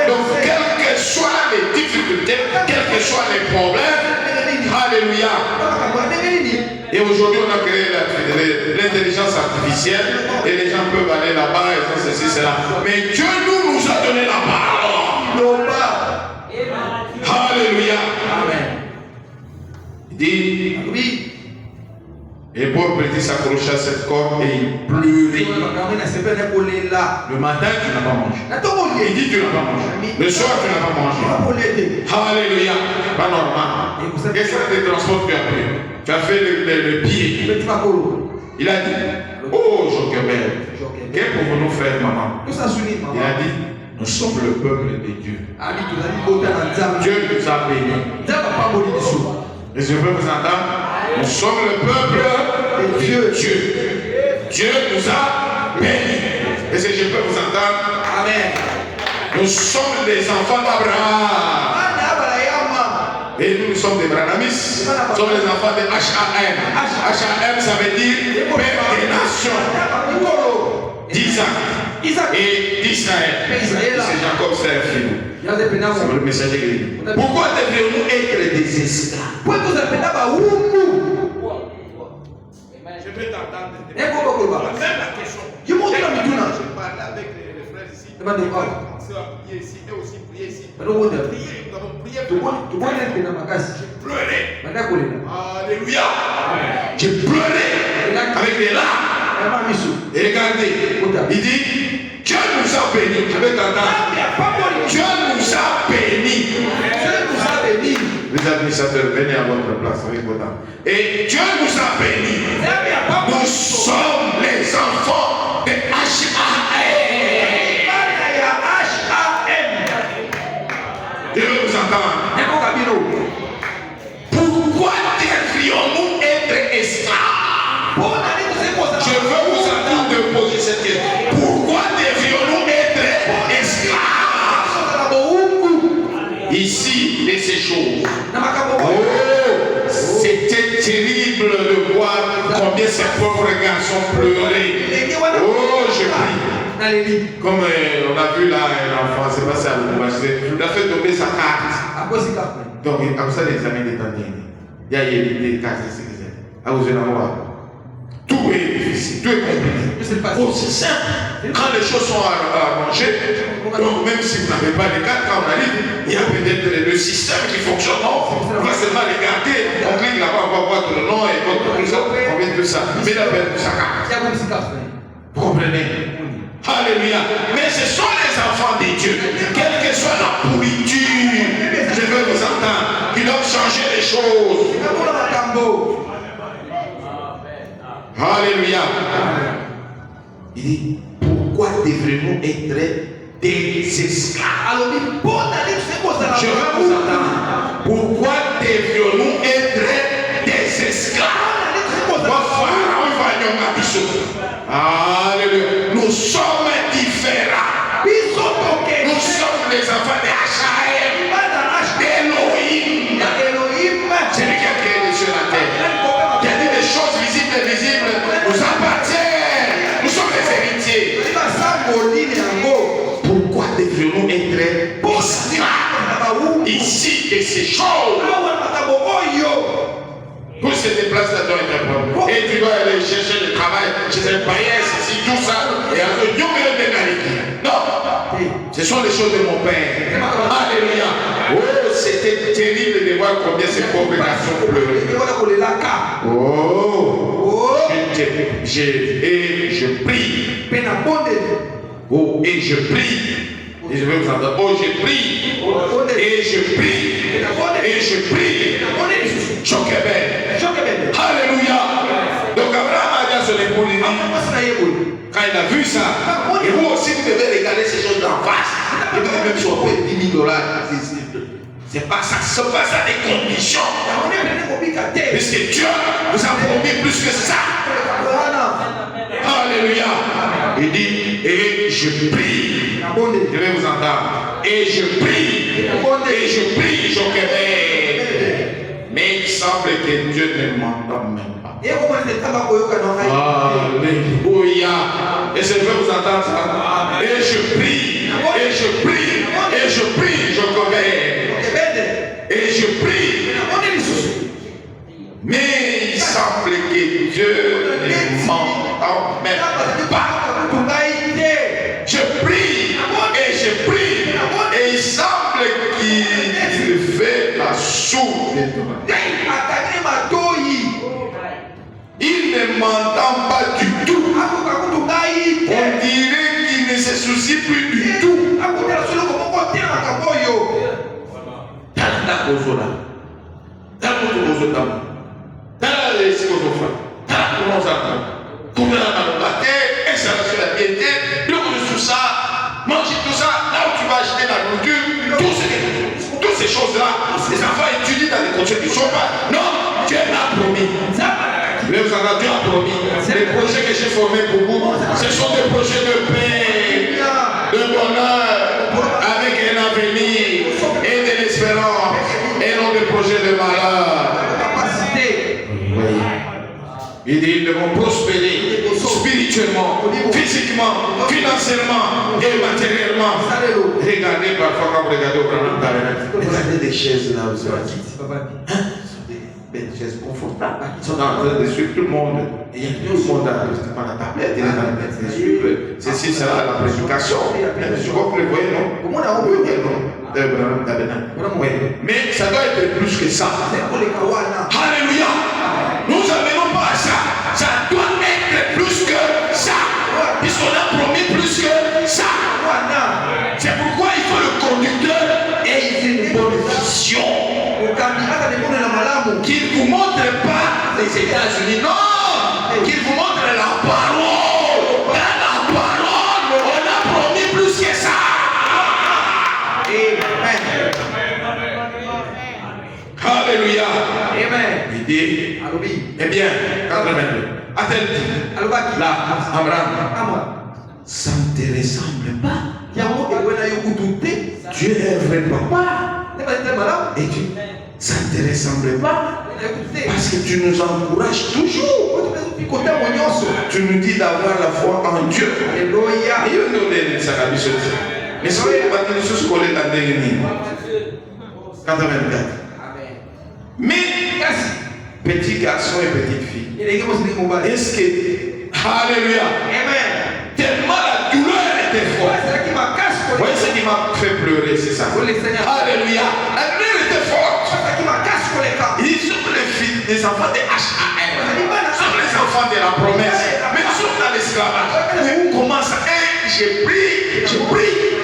Donc, quelles que soient les difficultés, quels que soient les problèmes, alléluia. Et aujourd'hui, on a créé l'intelligence artificielle et les gens peuvent aller là-bas et faire ceci, cela. Mais Dieu nous a donné la parole. Alléluia. Amen. Il dit, oui. Et le pauvre petit s'accrocha à cette corde et il pleurait. Le matin, tu n'as pas mangé. Il dit tu n'as pas mangé. Le soir, tu n'as pas mangé. Alléluia. Pas normal. Quel sorte de transport tu as pris? Tu as fait le pied. Il a dit, oh Jochebed, qu'est-ce que pouvons-nous faire, maman? Il a dit, nous sommes le peuple de Dieu. Dieu nous a bénis. Et je veux vous entendre. Nous sommes le peuple de Dieu. Dieu nous a bénis. Est-ce que je peux vous entendre? Amen. Nous sommes les enfants d'Abraham. Et nous sommes des Branamis. Nous sommes les enfants de H.A.M. H.A.M. ça veut dire Père des nations. D'Isaac et d'Israël. C'est Jacob, c'est un fils. C'est le messager qui dit. Pourquoi devrions-nous être des esclaves? Je peux t'entendre. Même la question. Je parlais avec les frères ici. On s'est prié ici et aussi prié ici. Nous avons prié. J'ai pleuré. Alléluia. J'ai pleuré avec les larmes. Et regardez, il dit Dieu nous a bénis. Je vais t'entendre. Dieu nous a bénis. Les administrateurs, venez à votre place avec vos dames. Et Dieu nous a bénis. Nous sommes les enfants de H.A.M. Je veux vous entendre. Pourquoi devrions-nous être esclaves? Je veux vous entendre de poser cette question. Pourquoi devrions-nous être esclaves? Ici, et ces choses. Oh, c'était terrible de voir combien ces pauvres garçons pleuraient. Oh, je prie. Comme on a vu là, l'enfant, c'est passé à l'université, il a fait tomber sa carte. Donc, comme ça, les amis d'étendue. Il y a des cas, à vous tout est difficile, tout est compliqué. Oh, c'est simple. Quand les choses sont arrangées, donc même si vous n'avez pas les cartes, quand on arrive, il y a peut-être le système qui fonctionne. Non, on va seulement regarder, on clique là-bas, on va voir votre nom et votre tout on vient de ça. Mais la peine de sa carte. Vous comprenez? Alléluia. Mais ce sont les enfants de Dieu, quelle que soit la pourriture, je veux vous entendre, qui doivent changer les choses. Alléluia. Il dit, pourquoi devrions-nous être des esclaves? Je veux vous entendre. Pourquoi devrions-nous être des esclaves? Alléluia. Nous sommes différents. Nous sommes les enfants d'Achaïm, d'Elohim. C'est lequel qui est sur la terre. Il y a dit des choses visibles et invisibles nous appartiennent. Nous sommes les héritiers. Pourquoi devrions-nous être esclaves ici de ces choses? Pour se déplacer là-dedans est un problème. Et tu dois aller chercher le travail chez un païen, ceci, tout ça. Et après, Dieu me le décalque. Non, ce sont les choses de mon Père. Alléluia. Oh, c'était terrible de voir combien ces pauvres garçons pleuraient. Oh, et je prie. Oh, et je prie. Et je vais vous entendre. Oh, je prie. Et je prie. Et je prie. Alléluia. Donc Abraham a dit à son époux, quand il a vu ça, et vous aussi vous devez regarder ces choses d'en face. Et vous même si on paie $10 000, c'est pas ça, ce n'est pas ça des conditions. Puisque Dieu vous a promis plus que ça. Alléluia. Il dit, et je prie. Je vais vous entendre. Et je prie. Et je prie, mais il semble que Dieu ne m'entend même pas. Alléluia. Et je veux vous entendre ça. Et je prie. Et je prie. Et je prie. Je connais. Et je prie. Mais il semble que Dieu ne m'entend même pas. Je prie. Et je prie. Et il semble qu'il fait la sourde. Il ne m'entend pas du tout. On dirait qu'il ne se soucie plus du tout. Toutes ces choses-là, les enfants étudient dans les conditions qui ne sont pas. Non, Dieu l'a promis. Mais vous en avez promis. Les projets que j'ai formés pour vous, ce sont des projets de paix, de bonheur, avec un avenir et de l'espérance, et non des projets de malheur. Voyez. Il dit, ils devront prospérer spirituellement, physiquement, financièrement et matériellement. Regardez parfois quand vous regardez au grand tabernacle, regardez des chaises là, vous savez. Des chaises confortables qui sont en train de suivre tout le monde. Et il y a tout le monde dans la tablette, il est en train de suivre. Ceci sera la prédication. Je crois que vous le voyez, non? Comment on peut dire, non? Mais ça doit être plus que ça. Alléluia. Nous n'amenons pas à ça. Ça doit être plus que ça. Puisqu'on a promis plus que ça. C'est pourquoi il faut le conducteur et une bonne vision. Qu'il ne vous montre pas les États-Unis, non, qu'il vous montre la parole. Dans la parole, on a promis plus que ça. Amen. Alléluia. Amen. Il dit, eh bien, attends, là, Abraham, ça ne te ressemble pas. Dieu est vrai papa. Et tu, ça ne te ressemble pas. Parce que tu nous encourages toujours. Tu nous dis d'avoir la foi en Dieu. Mais si vous avez des choses collées dans les 84. Mais petit garçon et petite fille. Est-ce que, alléluia, Amen. tellement la douleur était forte. Oui, ce qui m'a fait pleurer, c'est ça. Alléluia, la douleur était forte. Ils sont les enfants des HAM, sont les enfants de la promesse, mais ils sont dans l'esclavage. Mais où commence j'ai pris,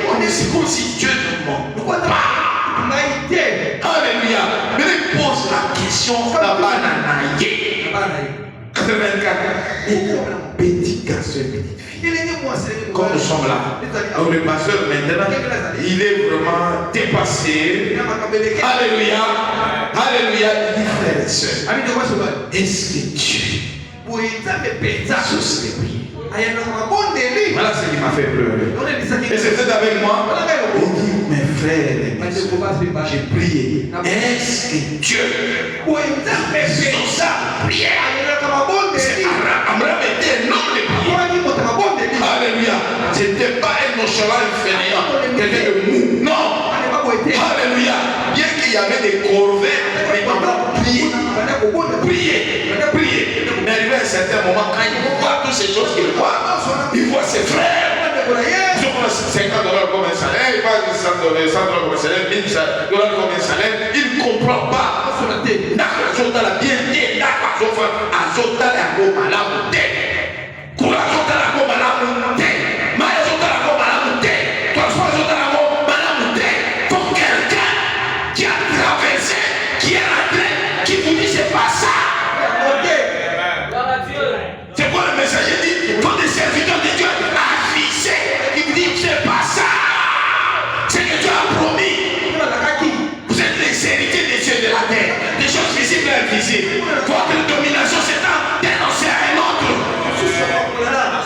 on est comme si Dieu ne m'en pas. Alléluia. Mais il pose la question là-bas dans 84. Petit garçon et petite fille. Comme nous sommes là. Donc le pasteur maintenant, il est vraiment dépassé. Alléluia. Alléluia. Il dit frères et sœurs, est-ce que Dieu sous les prières? Voilà ce qui m'a fait pleurer. Et c'était avec moi. Il dit, mes frères, j'ai prié. Est-ce que Dieu sous sa prière? C'est Abraham était un homme de prière. Alléluia. C'était pas un nonchalant fainéant, quelqu'un de mou. Non. Alléluia. Bien qu'il y avait des corvées, mais Abraham priait. Mais arrivé à un certain moment, quand il voit toutes ces choses qu'il voit, il voit ses frères. Ils ont $50 comme un salaire, il passe $100 comme un salaire, $1000 comme un salaire. Il ne comprend pas. Pour quelqu'un qui a traversé, qui est rentré, qui vous dit c'est pas ça. C'est quoi le message? Il dit, quand des serviteurs de Dieu affichés, il vous dit c'est pas ça. C'est que Dieu a promis. Vous êtes les héritiers des cieux de la terre, des choses visibles et invisibles. Votre domination s'étend d'un océan à un autre,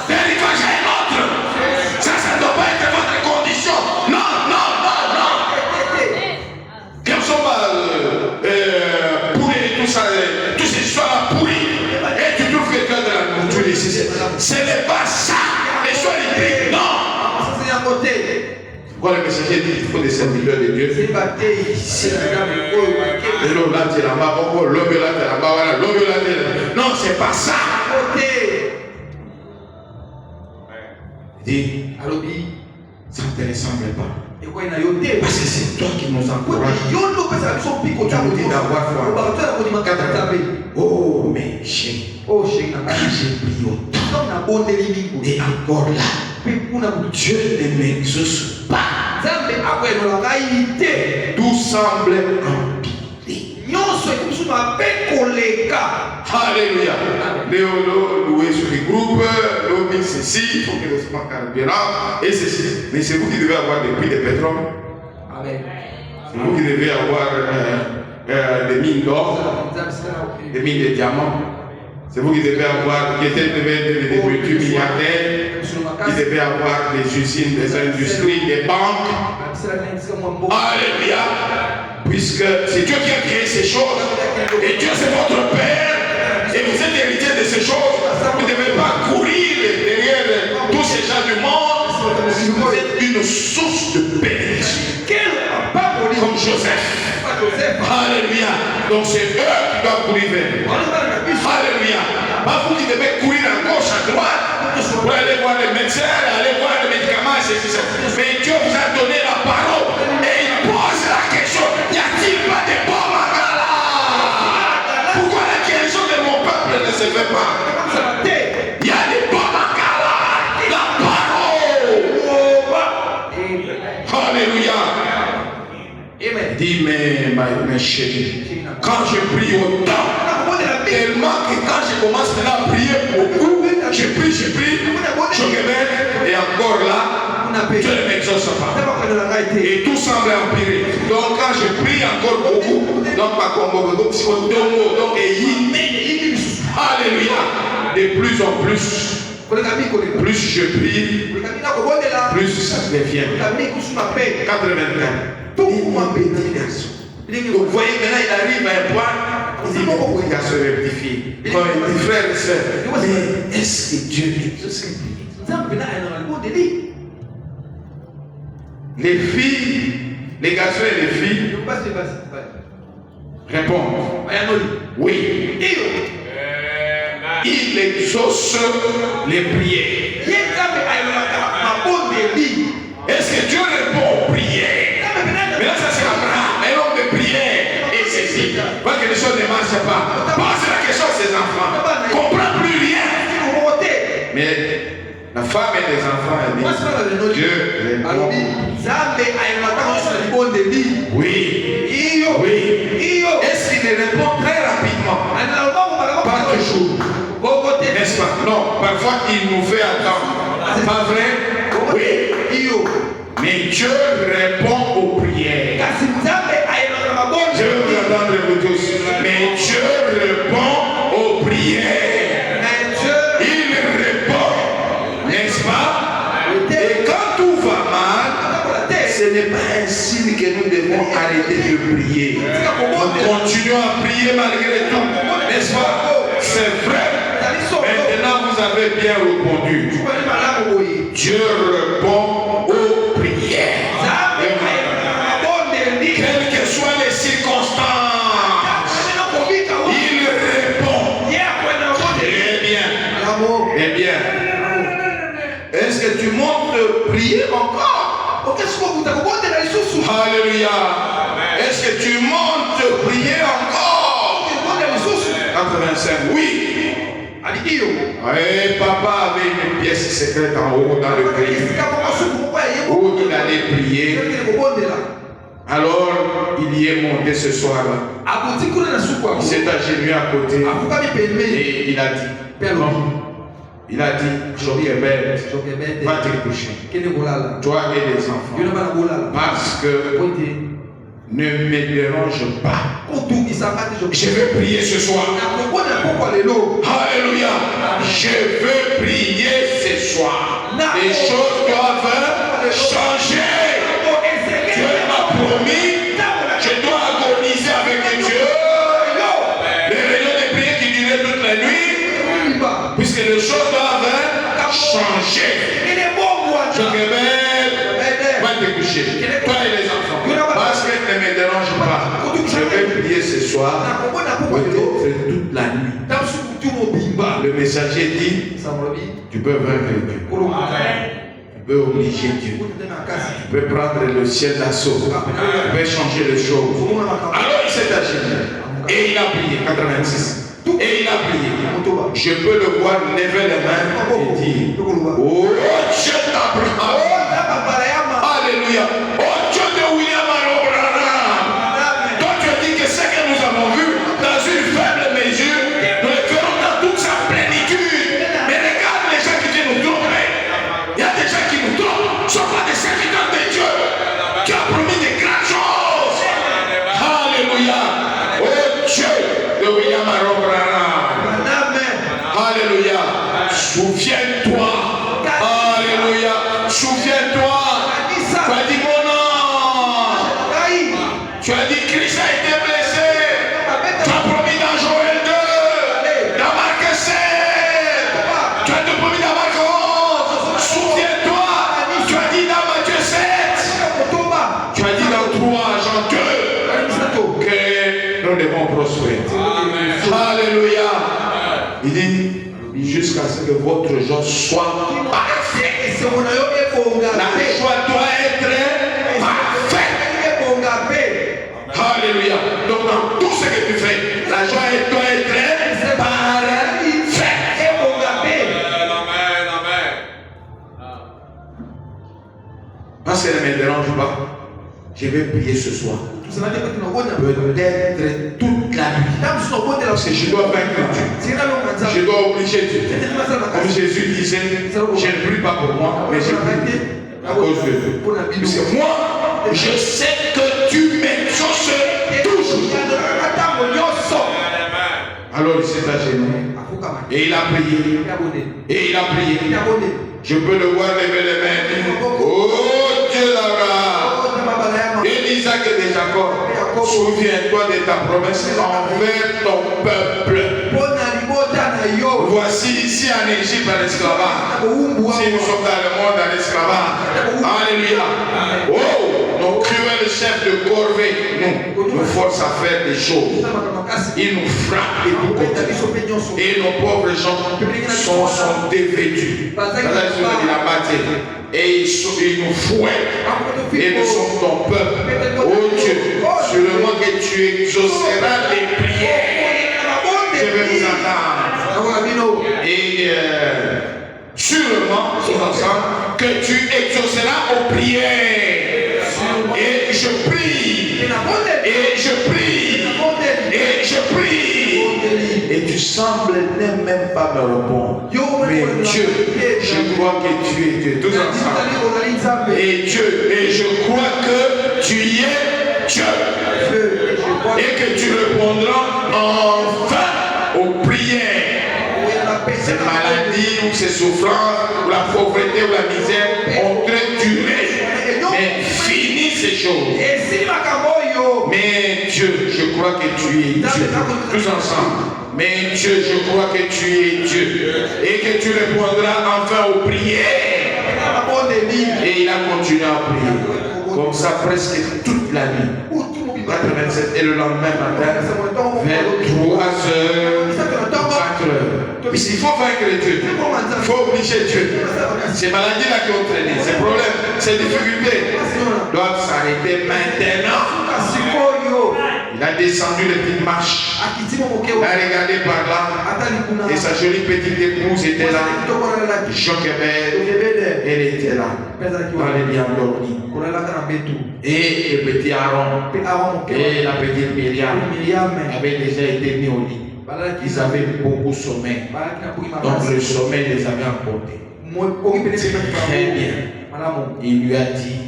d'un rivage à un autre. Ça ne doit pas être votre condition. Non. Comme ça, pourrir tout ça, toutes ces histoires pourries. Et tu trouves que tu as de la nourriture ici. Ce n'est pas ça. Les soins libres, non. Quoi le messager dit il faut des serviteurs de Dieu. Non, c'est pas ça. Dis, ça ne te ressemble pas. Parce que c'est toi qui nous encourages. D'avoir foi. Oh, mais j'ai prié autant. Et encore là, Dieu ne m'exauce pas. Tout semble empirer. Alléluia. Léolo, loué sur les groupes, l'homme ceci, il faut que le soit carburant, et ceci. Mais c'est vous qui devez avoir des prix de pétrole. Amen. C'est vous qui devez avoir des mines d'or, des mines de diamants. C'est vous qui devez avoir, qui devez des multimilliardaires, qui devez avoir des usines, des industries, des banques. Alléluia. Puisque c'est Dieu qui a créé ces choses. Et Dieu c'est votre Père. Et vous êtes héritier de ces choses. Vous ne devez pas courir derrière tous ces gens du monde. Vous êtes une source de bénédiction. Comme Joseph. Alléluia. Donc c'est eux qui doivent courir vers nous. Alléluia. Pas vous qui devez courir à gauche, à droite, pour aller voir les médecins, aller voir les médicaments, etc. Mais Dieu vous a donné la parole. Et il pose la question, n'y a-t-il pas de bombes à Gala? Pourquoi la guérison de mon peuple ne se fait pas? Il y a des bombes à Gala. La parole. Alléluia. Dis, mes chéris, quand je prie autant, tellement que quand je commence à prier beaucoup, je prie, je réveille, et encore là, Dieu ne m'exauce pas. Et tout semble empirer. Donc quand je prie encore beaucoup, donc ma combo, donc alléluia, de plus en plus je prie, plus ça devient. 81. Tout mon petit garçon. Donc vous voyez maintenant il arrive à un point, il dit mon petit garçon rectifie. Comme il dit frère et soeur, mais est-ce que Dieu exauce les filles, les garçons et les filles, répondre. Oui. Il exauce les prières. Est-ce que Dieu répond aux prières? Mais là, ça c'est Abraham, un homme de prière. Et ceci. Pas que les choses ne marchent pas. Pose la question à ses enfants. Ne comprend plus rien. Mais la femme et les enfants, Dieu répond. Oui. Oui. Est-ce qu'il répond très rapidement? Pas toujours. N'est-ce pas? Non, parfois il nous fait attendre. Pas vrai? Oui. Mais Dieu répond aux prières. Je veux vous entendre vous tous. Mais Dieu répond aux prières. Il répond, n'est-ce pas? Et quand tout va mal, ce n'est pas un signe que nous devons arrêter de prier. Nous continuons à prier malgré tout. N'est-ce pas? C'est vrai. Maintenant, vous avez bien répondu. Dieu répond aux prières. Quelles que soient les circonstances, il répond. Eh bien. Eh bien. Est-ce que tu montes prier encore? Alléluia. Est-ce que tu montes prier encore? 85. Oui. Et papa avait une pièce secrète en haut dans le pays où il allait prier. Alors il y est monté ce soir-là. Il s'est agenouillé à côté et il a dit, il a dit, Jochebed, va te coucher. Toi et les enfants. Parce que ne me dérange pas. Je vais prier ce soir. Alléluia. Je veux prier ce soir. Les choses doivent changer. Dieu m'a promis. Je dois agoniser avec Dieu. Les réunions de prière qui duraient toute la nuit. Puisque les choses doivent changer. Je va te coucher. Toi et les enfants. Parce qu'elle ne me dérange pas. Je vais prier ce soir. Peut-être toute la nuit. Le messager dit, tu peux vaincre Dieu. Tu peux obliger Dieu. Tu peux prendre le ciel d'assaut. Tu peux changer les choses. Alors il s'est agité. Et il a prié. 86. Et il a prié. Je peux le voir lever les mains et dire, oh Dieu d'Abraham. Alléluia. Oh Dieu de William Abraham. Toi tu as dit que ce que nous avons vu dans une faible mesure, nous le ferons dans toute sa plénitude. Mais regarde les gens qui viennent nous tromper. Il y a des gens qui nous trompent. Ce ne sont pas des serviteurs de Dieu. Qui a promis de grandes choses. Alléluia. Oh Dieu de William Abraham. Alléluia. Souviens-toi. Alléluia. Souviens-toi. Tu as dit mon nom. Tu as dit Christ a été blessé. Tu as promis dans Joël 2. Dans Marc 7. Tu as promis dans Marc 11. Souviens-toi. Tu as dit dans Matthieu 7. Tu as dit dans 3 Jean 2. Que nous devons prospérer. Alléluia. Il dit jusqu'à ce que votre joie soit parfaite. La joie doit être parfaite. Alléluia. Donc dans tout ce que tu fais, la joie doit être parfaite. Parce qu'elle ne me dérange pas, je vais prier ce soir. Peut-être toute la nuit. Parce que je dois vaincre Dieu. Je dois obliger Dieu. Comme Jésus disait, je ne prie pas pour moi, mais je prie à cause de Dieu. Parce que moi, je sais que tu m'exauces toujours. Alors il s'est agenouillé. Et il a prié. Et il a prié. Je peux le voir lever les mains. Oh Dieu d'Abraham. Et d'Isaac et de Jacob. Souviens-toi de ta promesse envers ton peuple. Voici ici en Égypte à l'esclavage. Si nous sommes dans le monde à l'esclavage. Alléluia. Oh, Nos cruels chefs de corvée nous forcent à faire des choses. Ils nous frappent et nous continuent. Et nos pauvres gens sont dévêtus. Et ils nous fouettent. Et nous sommes ton peuple. Oh Dieu, sûrement que tu exauceras les prières. Je vais vous entendre. Et sûrement, ensemble, que tu exauceras aux prières. Et je prie. Et je prie. Et je prie. Et tu sembles ne même pas me répondre. Mais Dieu, je crois que tu es Dieu. Tous ensemble. Et Dieu, et je crois que tu y es Dieu. Et que tu répondras enfin aux prières. Ces maladies ou ces souffrances ou la pauvreté ou la misère ont très duré. Mais finis ces choses. Mais Dieu, je crois que tu es Dieu. Tous ensemble. Mais Dieu, je crois que tu es Dieu. Et que tu répondras enfin aux prières. Et il a continué à prier. Comme ça presque toute la nuit. 87 et le lendemain matin, vers 3 heures, 4 heures. Mais il faut vaincre Dieu. Il faut obliger Dieu. Ces maladies-là qui ont traîné, ces problèmes, ces difficultés doivent s'arrêter maintenant. Il a descendu les petites marches. Il a regardé par là. Et sa jolie petite épouse était là. Jochebed, elle était là. Dans les lits endormis. Et le petit Aaron et la petite Myriam avaient déjà été mis au lit. Ils avaient beaucoup sommeil. Donc le sommeil les avait emportés. Très bien. Il lui a dit,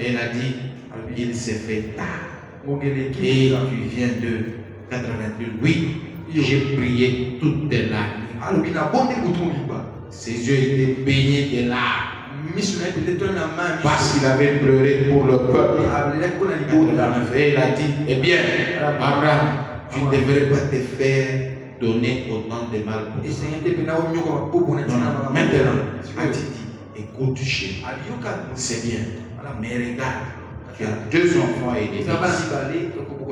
elle a dit, il s'est fait tard. Et tu viens de 82. Oui, j'ai prié toute la nuit. Ses yeux étaient baignés de larmes. Parce qu'il avait pleuré pour le peuple. Et il a dit, eh bien, Abraham, tu ne devrais pas te faire donner autant de mal pour ça. Maintenant, tu dit, écoute chez moi. C'est bien. Mais regarde, tu as 2 enfants et des fils.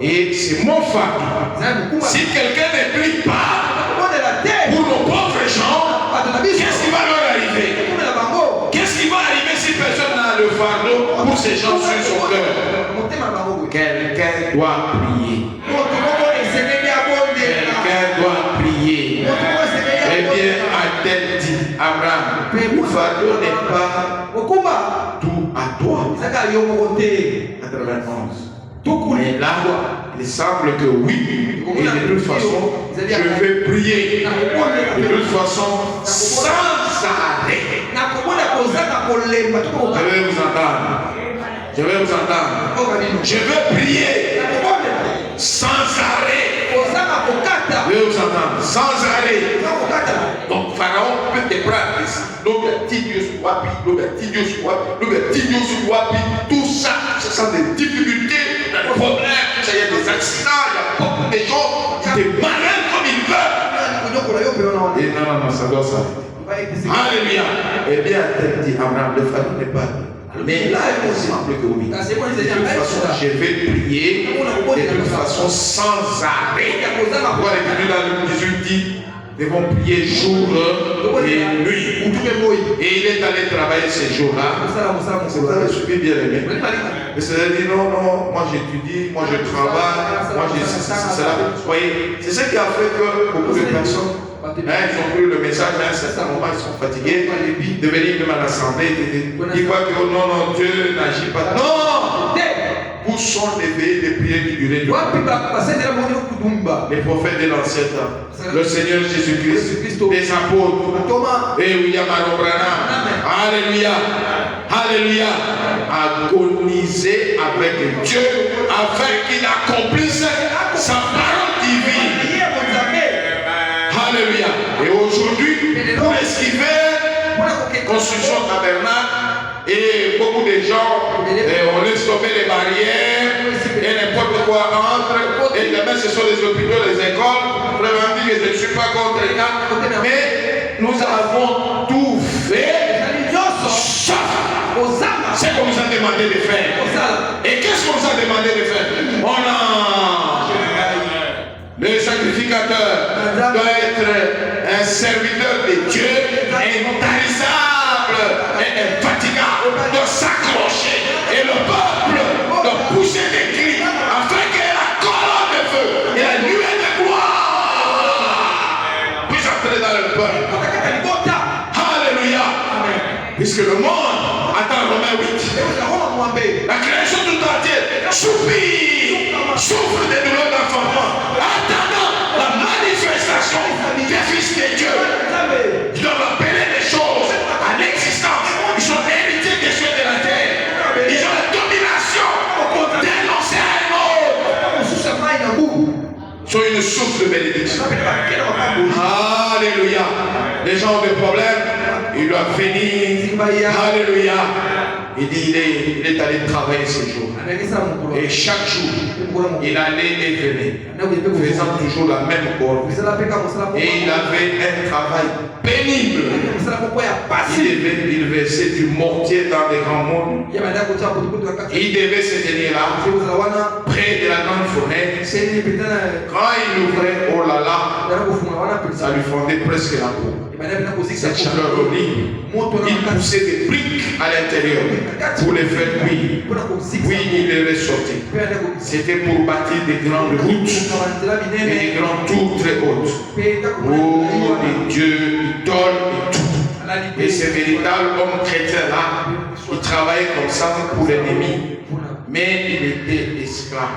Et c'est mon famille. Si quelqu'un ne prie pas pour nos pauvres gens, qu'est-ce qui va leur arriver? Qu'est-ce qui va arriver si personne n'a le fardeau pour ces gens sur son cœur? Quelqu'un doit prier. Quelqu'un doit prier. Eh bien, a-t-elle dit, Abraham, le fardeau n'est pas tout à toi. 91. Mais là, il semble que oui. Et de toute façon, je vais prier. De toute façon, sans arrêt. Je vais vous entendre. Je vais vous entendre. Je vais prier sans arrêt. Je vais vous entendre. Sans arrêt. Donc Pharaon peut te prendre ici. Tout ça, ce sont des difficultés, des problèmes, il y a des accidents, il y a beaucoup de gens qui te malades comme ils veulent. Et non, ça doit s'arrêter. Alléluia. Eh bien, elle dit, Abraham, le fardeau n'est pas. Mais là, il semble que oui. De toute façon, je vais prier de toute façon sans arrêt. Pourquoi l'Écriture dans le 18 dit, nous devons prier jour et nuit. Et il est allé travailler ces jours-là. Vous avez suivi bien aimé. Mais c'est dit non, moi j'étudie, moi je travaille, moi j'ai cela. Vous voyez, c'est ce qui a fait que beaucoup de personnes, ils ont pris le message, mais à un certain moment ils sont fatigués de venir même à l'assemblée. Ils croient que non, Dieu n'agit pas. Non! Où sont les veillées de prières qui duraient du temps? Les prophètes de l'ancien temps, le Seigneur Jésus-Christ, les apôtres, et William Branham. Alléluia, alléluia, agoniser avec Dieu afin qu'il accomplisse sa parole divine. Alléluia. Et aujourd'hui, pour esquiver construction tabernacle, et beaucoup de gens, on laisse tomber les barrières, et n'importe quoi entre, et demain ce sont les hôpitaux, les écoles. Vraiment dit que je ne suis pas contre les gars, mais nous avons tout fait, sauf ce qu'on nous a demandé de faire. Et t'a demandé de faire. Oh non! Le sacrificateur doit être un serviteur de Dieu, intarissable et infatigable, doit s'accrocher. Et le peuple doit pousser des cris afin que la colonne de feu et la nuée de gloire puisse entrer dans le peuple. Alléluia. Puisque le monde attend Romains 8. La création tout entière souffre des douleurs d'enfantement, attendant la manifestation des fils de Dieu. Ils doivent appeler les choses à l'existence. Ils sont héritiers des cieux et de la terre. Ils ont la domination d'énoncer un autre. Ils sont une source de bénédiction. Alléluia. Les gens ont des problèmes, ils doivent venir. Alléluia. Il dit il est allé travailler ce jour. Et chaque jour, il allait et venait, faisant toujours la même œuvre. Et il avait un travail pénible. Il versait du mortier dans des grands monts. Il devait se tenir là, près de la grande forêt. Quand il ouvrait, oh là là, ça lui fondait presque la peau. Cette chaleur horrible. Il poussait des briques à l'intérieur pour les faire cuire. Puis il les ressortait. C'était pour bâtir des grandes routes et des grandes tours très hautes. Oh, et Dieu, idole et tout. Et ces véritables hommes chrétiens là, ils travaillaient comme ça pour l'ennemi. Mais il était esclave.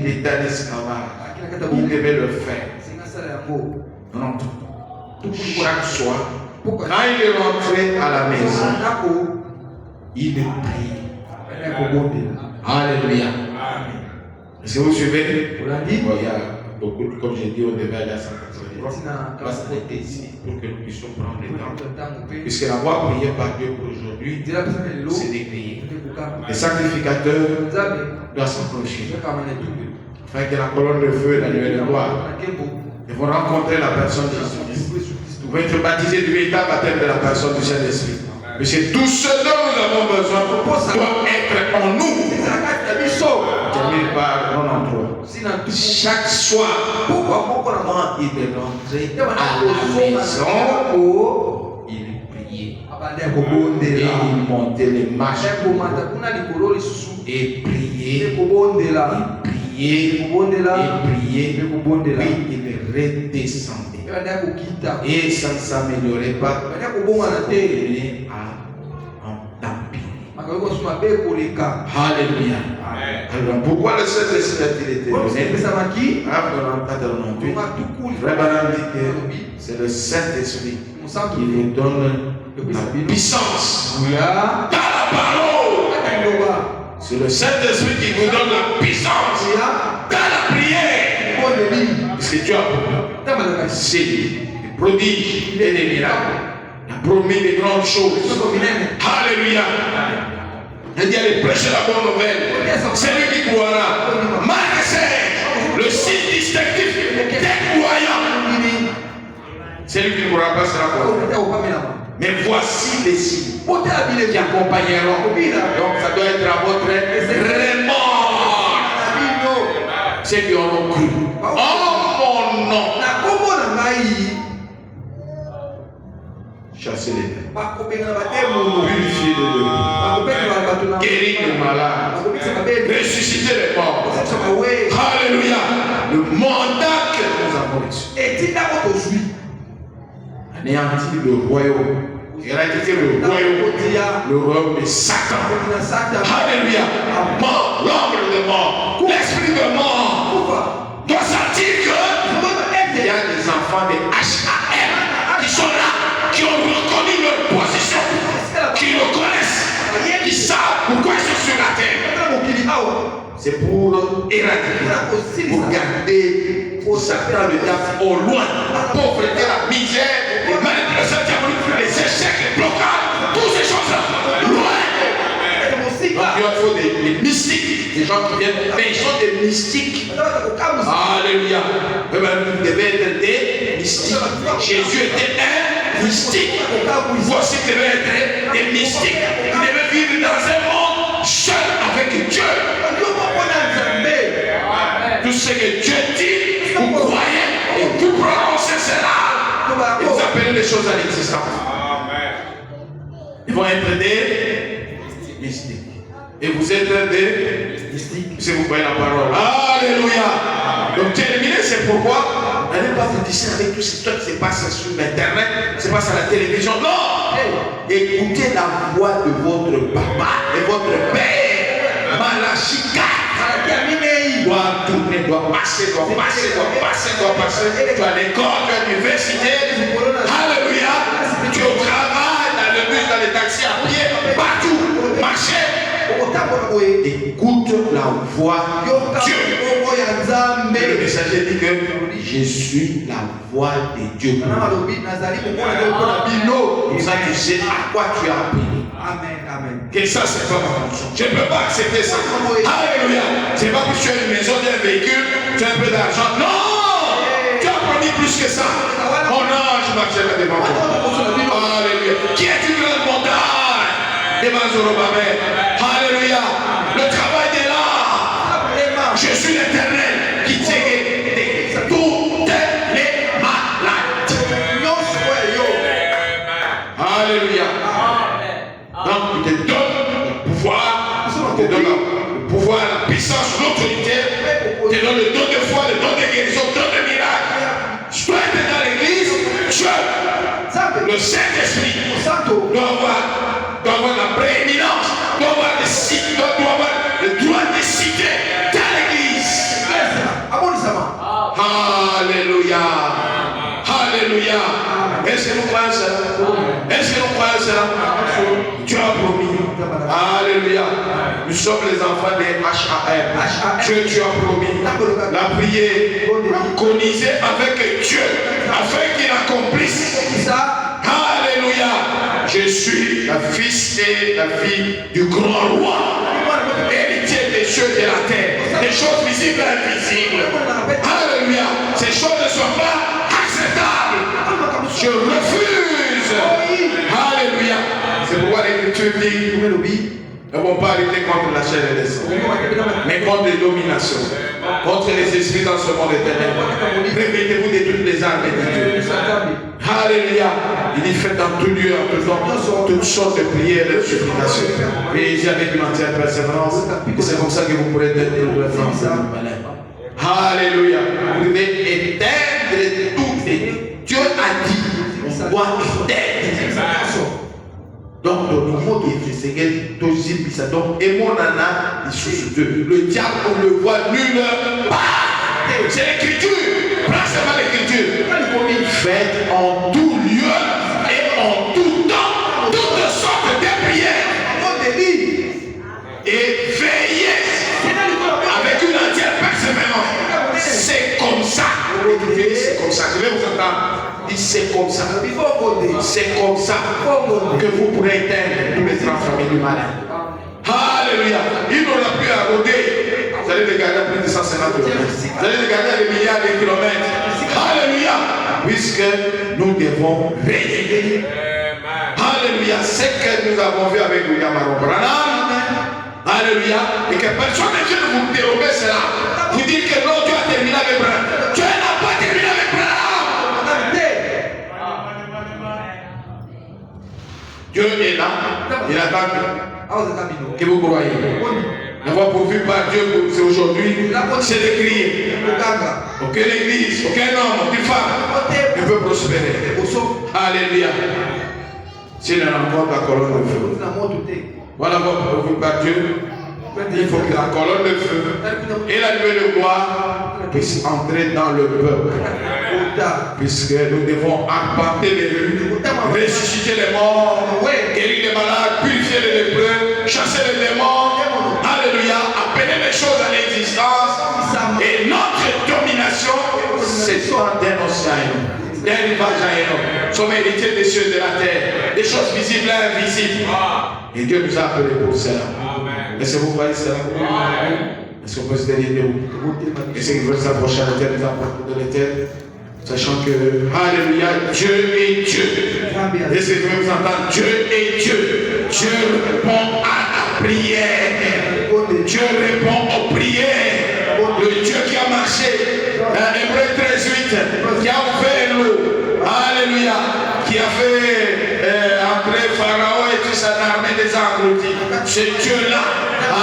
Il était un esclavage. Il devait le faire. Non. Chaque soir, quand il est rentré à la maison, il priait. Alléluia. Est-ce que vous suivez? Il y a beaucoup, comme j'ai dit, on devait aller à Saint-Antoine. On va s'arrêter ici pour que nous puissions prendre le temps. Puisque la voix priée par Dieu pour aujourd'hui, c'est d'écrire. Les sacrificateurs doivent s'approcher. Afin que la colonne de feu et la nuée de gloire vont rencontrer la personne de Jésus-Christ. Vous pouvez être baptisé du véritable baptême de la personne du Saint-Esprit. Mais c'est tout ce dont nous avons besoin doit être en nous. Chaque soir, quand il est rentré à la maison, il priait. Et il montait les marches et priait. Et priait. Puis il redescendait. Et ça ne s'améliorait pas. Ça devenait en empire. Alléluia. Alors pourquoi le Saint-Esprit a-t-il été donné? C'est le Saint-Esprit qui nous donne la puissance dans la parole. C'est le Saint-Esprit qui vous donne la puissance dans la prière. Parce que Dieu a c'est des prodiges et des miracles. Il a promis de grandes choses. Alléluia. Il dit allez prêcher la bonne nouvelle. C'est lui qui croira. Marc 16, le signe distinctif des croyants. C'est lui qui ne croira pas, sera croyant. Mais voici les signes qui accompagneront. Donc ça doit être à votre remords. Ceux qui auront cru. Oh mon nom. Chasser les démons. Purifier les démons. Guérir les malades. Ressusciter les morts. Alléluia. Le mandat que nous avons reçu. Anéantir le royaume. Éradiquer le royaume de Satan. Alléluia. Mort, l'ombre de mort, l'esprit de mort doit sentir que il y a des enfants de HAM qui sont là, qui ont reconnu leur position, qui le connaissent, qui savent pourquoi ils sont sur la terre. C'est pour éradiquer, pour garder Satan, le diable au loin, la pauvreté, la misère, les manipulations diaboliques, les échecs, les blocages, toutes ces choses-là, loin. Donc il faut des mystiques, des gens qui viennent, mais ils sont des mystiques. Alléluia. Vous devez être des mystiques. Jésus était un mystique. Voici devez être des mystiques. Vous devez vivre dans un monde seul avec Dieu. Tout ce que Dieu dit, vous croyez et vous prononcez cela. Et vous appelez les choses à l'existence. Ils vont être des mystiques. Et vous êtes des mystiques. Si vous croyez la parole. Alléluia. Donc terminé, c'est pourquoi n'allez pas vous discerner avec tout ce qui se passe sur l'internet, ce qui se passe à la télévision. Non. Écoutez la voix de votre papa et votre père. Malachika. Doit tourner, doit passer. Tu as l'école, tu as l'université. Alléluia. Tu es au travail, dans le bus, dans les taxis, à pied, partout. Marcher. Écoute la voix de Dieu. Le messager dit que je suis la voix de Dieu. Comme ça tu sais à quoi tu as appelé. Amen. Que ça c'est pas ma fonction. Je ne peux pas accepter ça. Alléluia. C'est pas que tu as une maison, tu as un véhicule, tu as un peu d'argent. Non. Tu as promis plus que ça. Mon ange marchera devant toi. Alléluia. Qui est une grande montagne devant Zorobabel. Alléluia. Le travail est là. Je suis l'Éternel qui tient toutes les maladies. Alléluia. Donc, il te donne le pouvoir, il te donne le pouvoir, la puissance, l'autorité, il te donne le don de foi, le don de guérison, le don de miracle. Je dois être dans l'église, le Saint-Esprit doit avoir la prééminence, doit avoir des signes, doit avoir le droit de citer dans l'église. Alléluia. Alléluia. Est-ce que nous croyons cela? Est-ce que nous croyons cela? Dieu a promis. Alléluia. Nous sommes les enfants des HAR. Dieu a promis. La prière conisée avec Dieu afin qu'il accomplisse. Alléluia. Je suis la fils et la fille du grand roi, héritier des cieux et de la terre, des choses visibles et invisibles. Alléluia. Ces choses ne sont pas acceptables. Je refuse. Alléluia. C'est pourquoi l'Écriture dit ne vont pas lutter contre la chair et le sang, mais contre les dominations, contre les esprits dans ce monde éternel. Répétez-vous de toutes les armes de Dieu. Alléluia. Il dit faites dans tout lieu, en tout temps, toutes sortes de prières et de supplications. Veillez avec une entière persévérance. Et c'est comme ça que vous pourrez être délivrés. Alléluia. Vous devez éteindre tout. Dieu a dit on doit éteindre. Donc, le diable, on ne le voit nulle part. C'est l'écriture. Prends seulement l'écriture. Faites en tout lieu et en tout temps toutes sortes de prières. Et veillez avec une entière persévérance. C'est comme ça. C'est comme ça. Je vais vous entendre. C'est comme ça. C'est comme ça que vous pourrez éteindre tous les transformés du malin. Alléluia. Il n'aura plus à rôder. Vous allez regarder à plus de 150 km. Vous allez regarder à des milliards de kilomètres. Alléluia. Puisque nous devons veiller. Alléluia. C'est que nous avons vu avec William Aaron Branham. Alléluia. Et que personne ne vient vous dérober cela. Vous dites que non, Dieu a terminé avec Branham. Dieu n'a pas terminé avec Branham. Dieu est là, il attend que vous croyez. D'avoir pourvu par Dieu, c'est aujourd'hui, c'est de crier. Aucune église, aucun homme, aucune femme ne peut prospérer. Alléluia. S'il rencontre la colonne de feu. Voilà pourvu par Dieu. Il faut que la colonne de feu et la nuée de gloire puissent entrer dans le peuple. Puisque nous devons arpenter les rues, ressusciter les morts, guérir les malades, purifier les lépreux, chasser les démons. Alléluia. Appeler les choses à l'existence. Et notre domination, c'est pas d'un océan, d'un rivage aérien. Nous sommes héritiers des cieux et de la terre, des choses visibles et invisibles. Et Dieu nous a appelés pour cela. Est-ce que vous voyez cela? Est-ce qu'on peut se tenir debout? Est-ce qu'il veut s'approcher à la terre, nous apporter de l'éternel? Sachant que, alléluia, Dieu est Dieu. Est-ce que vous entendez? Dieu est Dieu. Dieu répond à prière. Dieu répond aux prières. Le Dieu qui a marché. Hébreu 13:8, qui a ouvert l'eau. Alléluia. Qui a fait entrer Pharaon et toute sa armée des engloutis. Ce Dieu-là,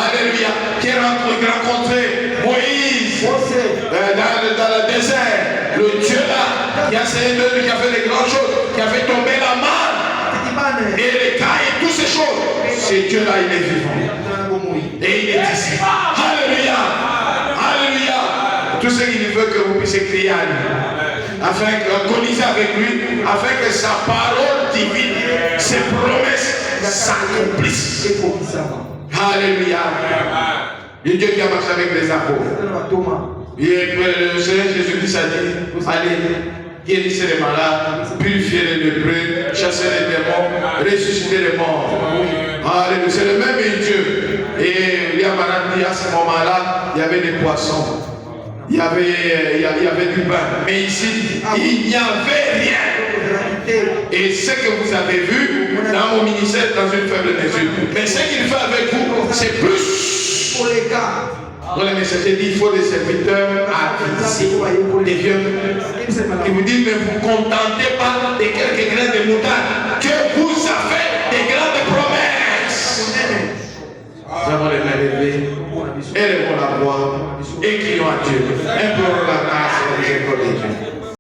alléluia, qui a rencontré Moïse dans le désert. Le Dieu-là, qui a essayé de lui, qui a fait des grandes choses, qui a fait tomber la manne et les cailles et toutes ces choses. Ce Dieu-là, il est vivant. Et il est ici. Alléluia. Alléluia. Tout ce qu'il veut que vous puissiez crier à lui. Afin que connusez avec lui, afin que sa parole divine, ses promesses s'accomplissent. Alléluia. Le Dieu qui a marché avec les apôtres. Et le Seigneur Jésus-Christ a dit, allez, guérissez les malades, purifiez les lépreux, chassez les démons, ressuscitez les morts. Alléluia. C'est le même Dieu. Et il y a à ce moment-là, il y avait des poissons. Il y avait du pain. Mais ici, il n'y avait rien. Et ce que vous avez vu dans mon ministère, dans une faible mesure. Mais ce qu'il fait avec vous, c'est plus. Pour les cas. Dans les messagers dit, il faut des serviteurs avisés, des vieux qui vous disent, ne vous contentez pas de quelques grains de moutarde. Dieu vous a fait des grandes promesses. Nous avons les mains levées, élevons la voix et crions à Dieu.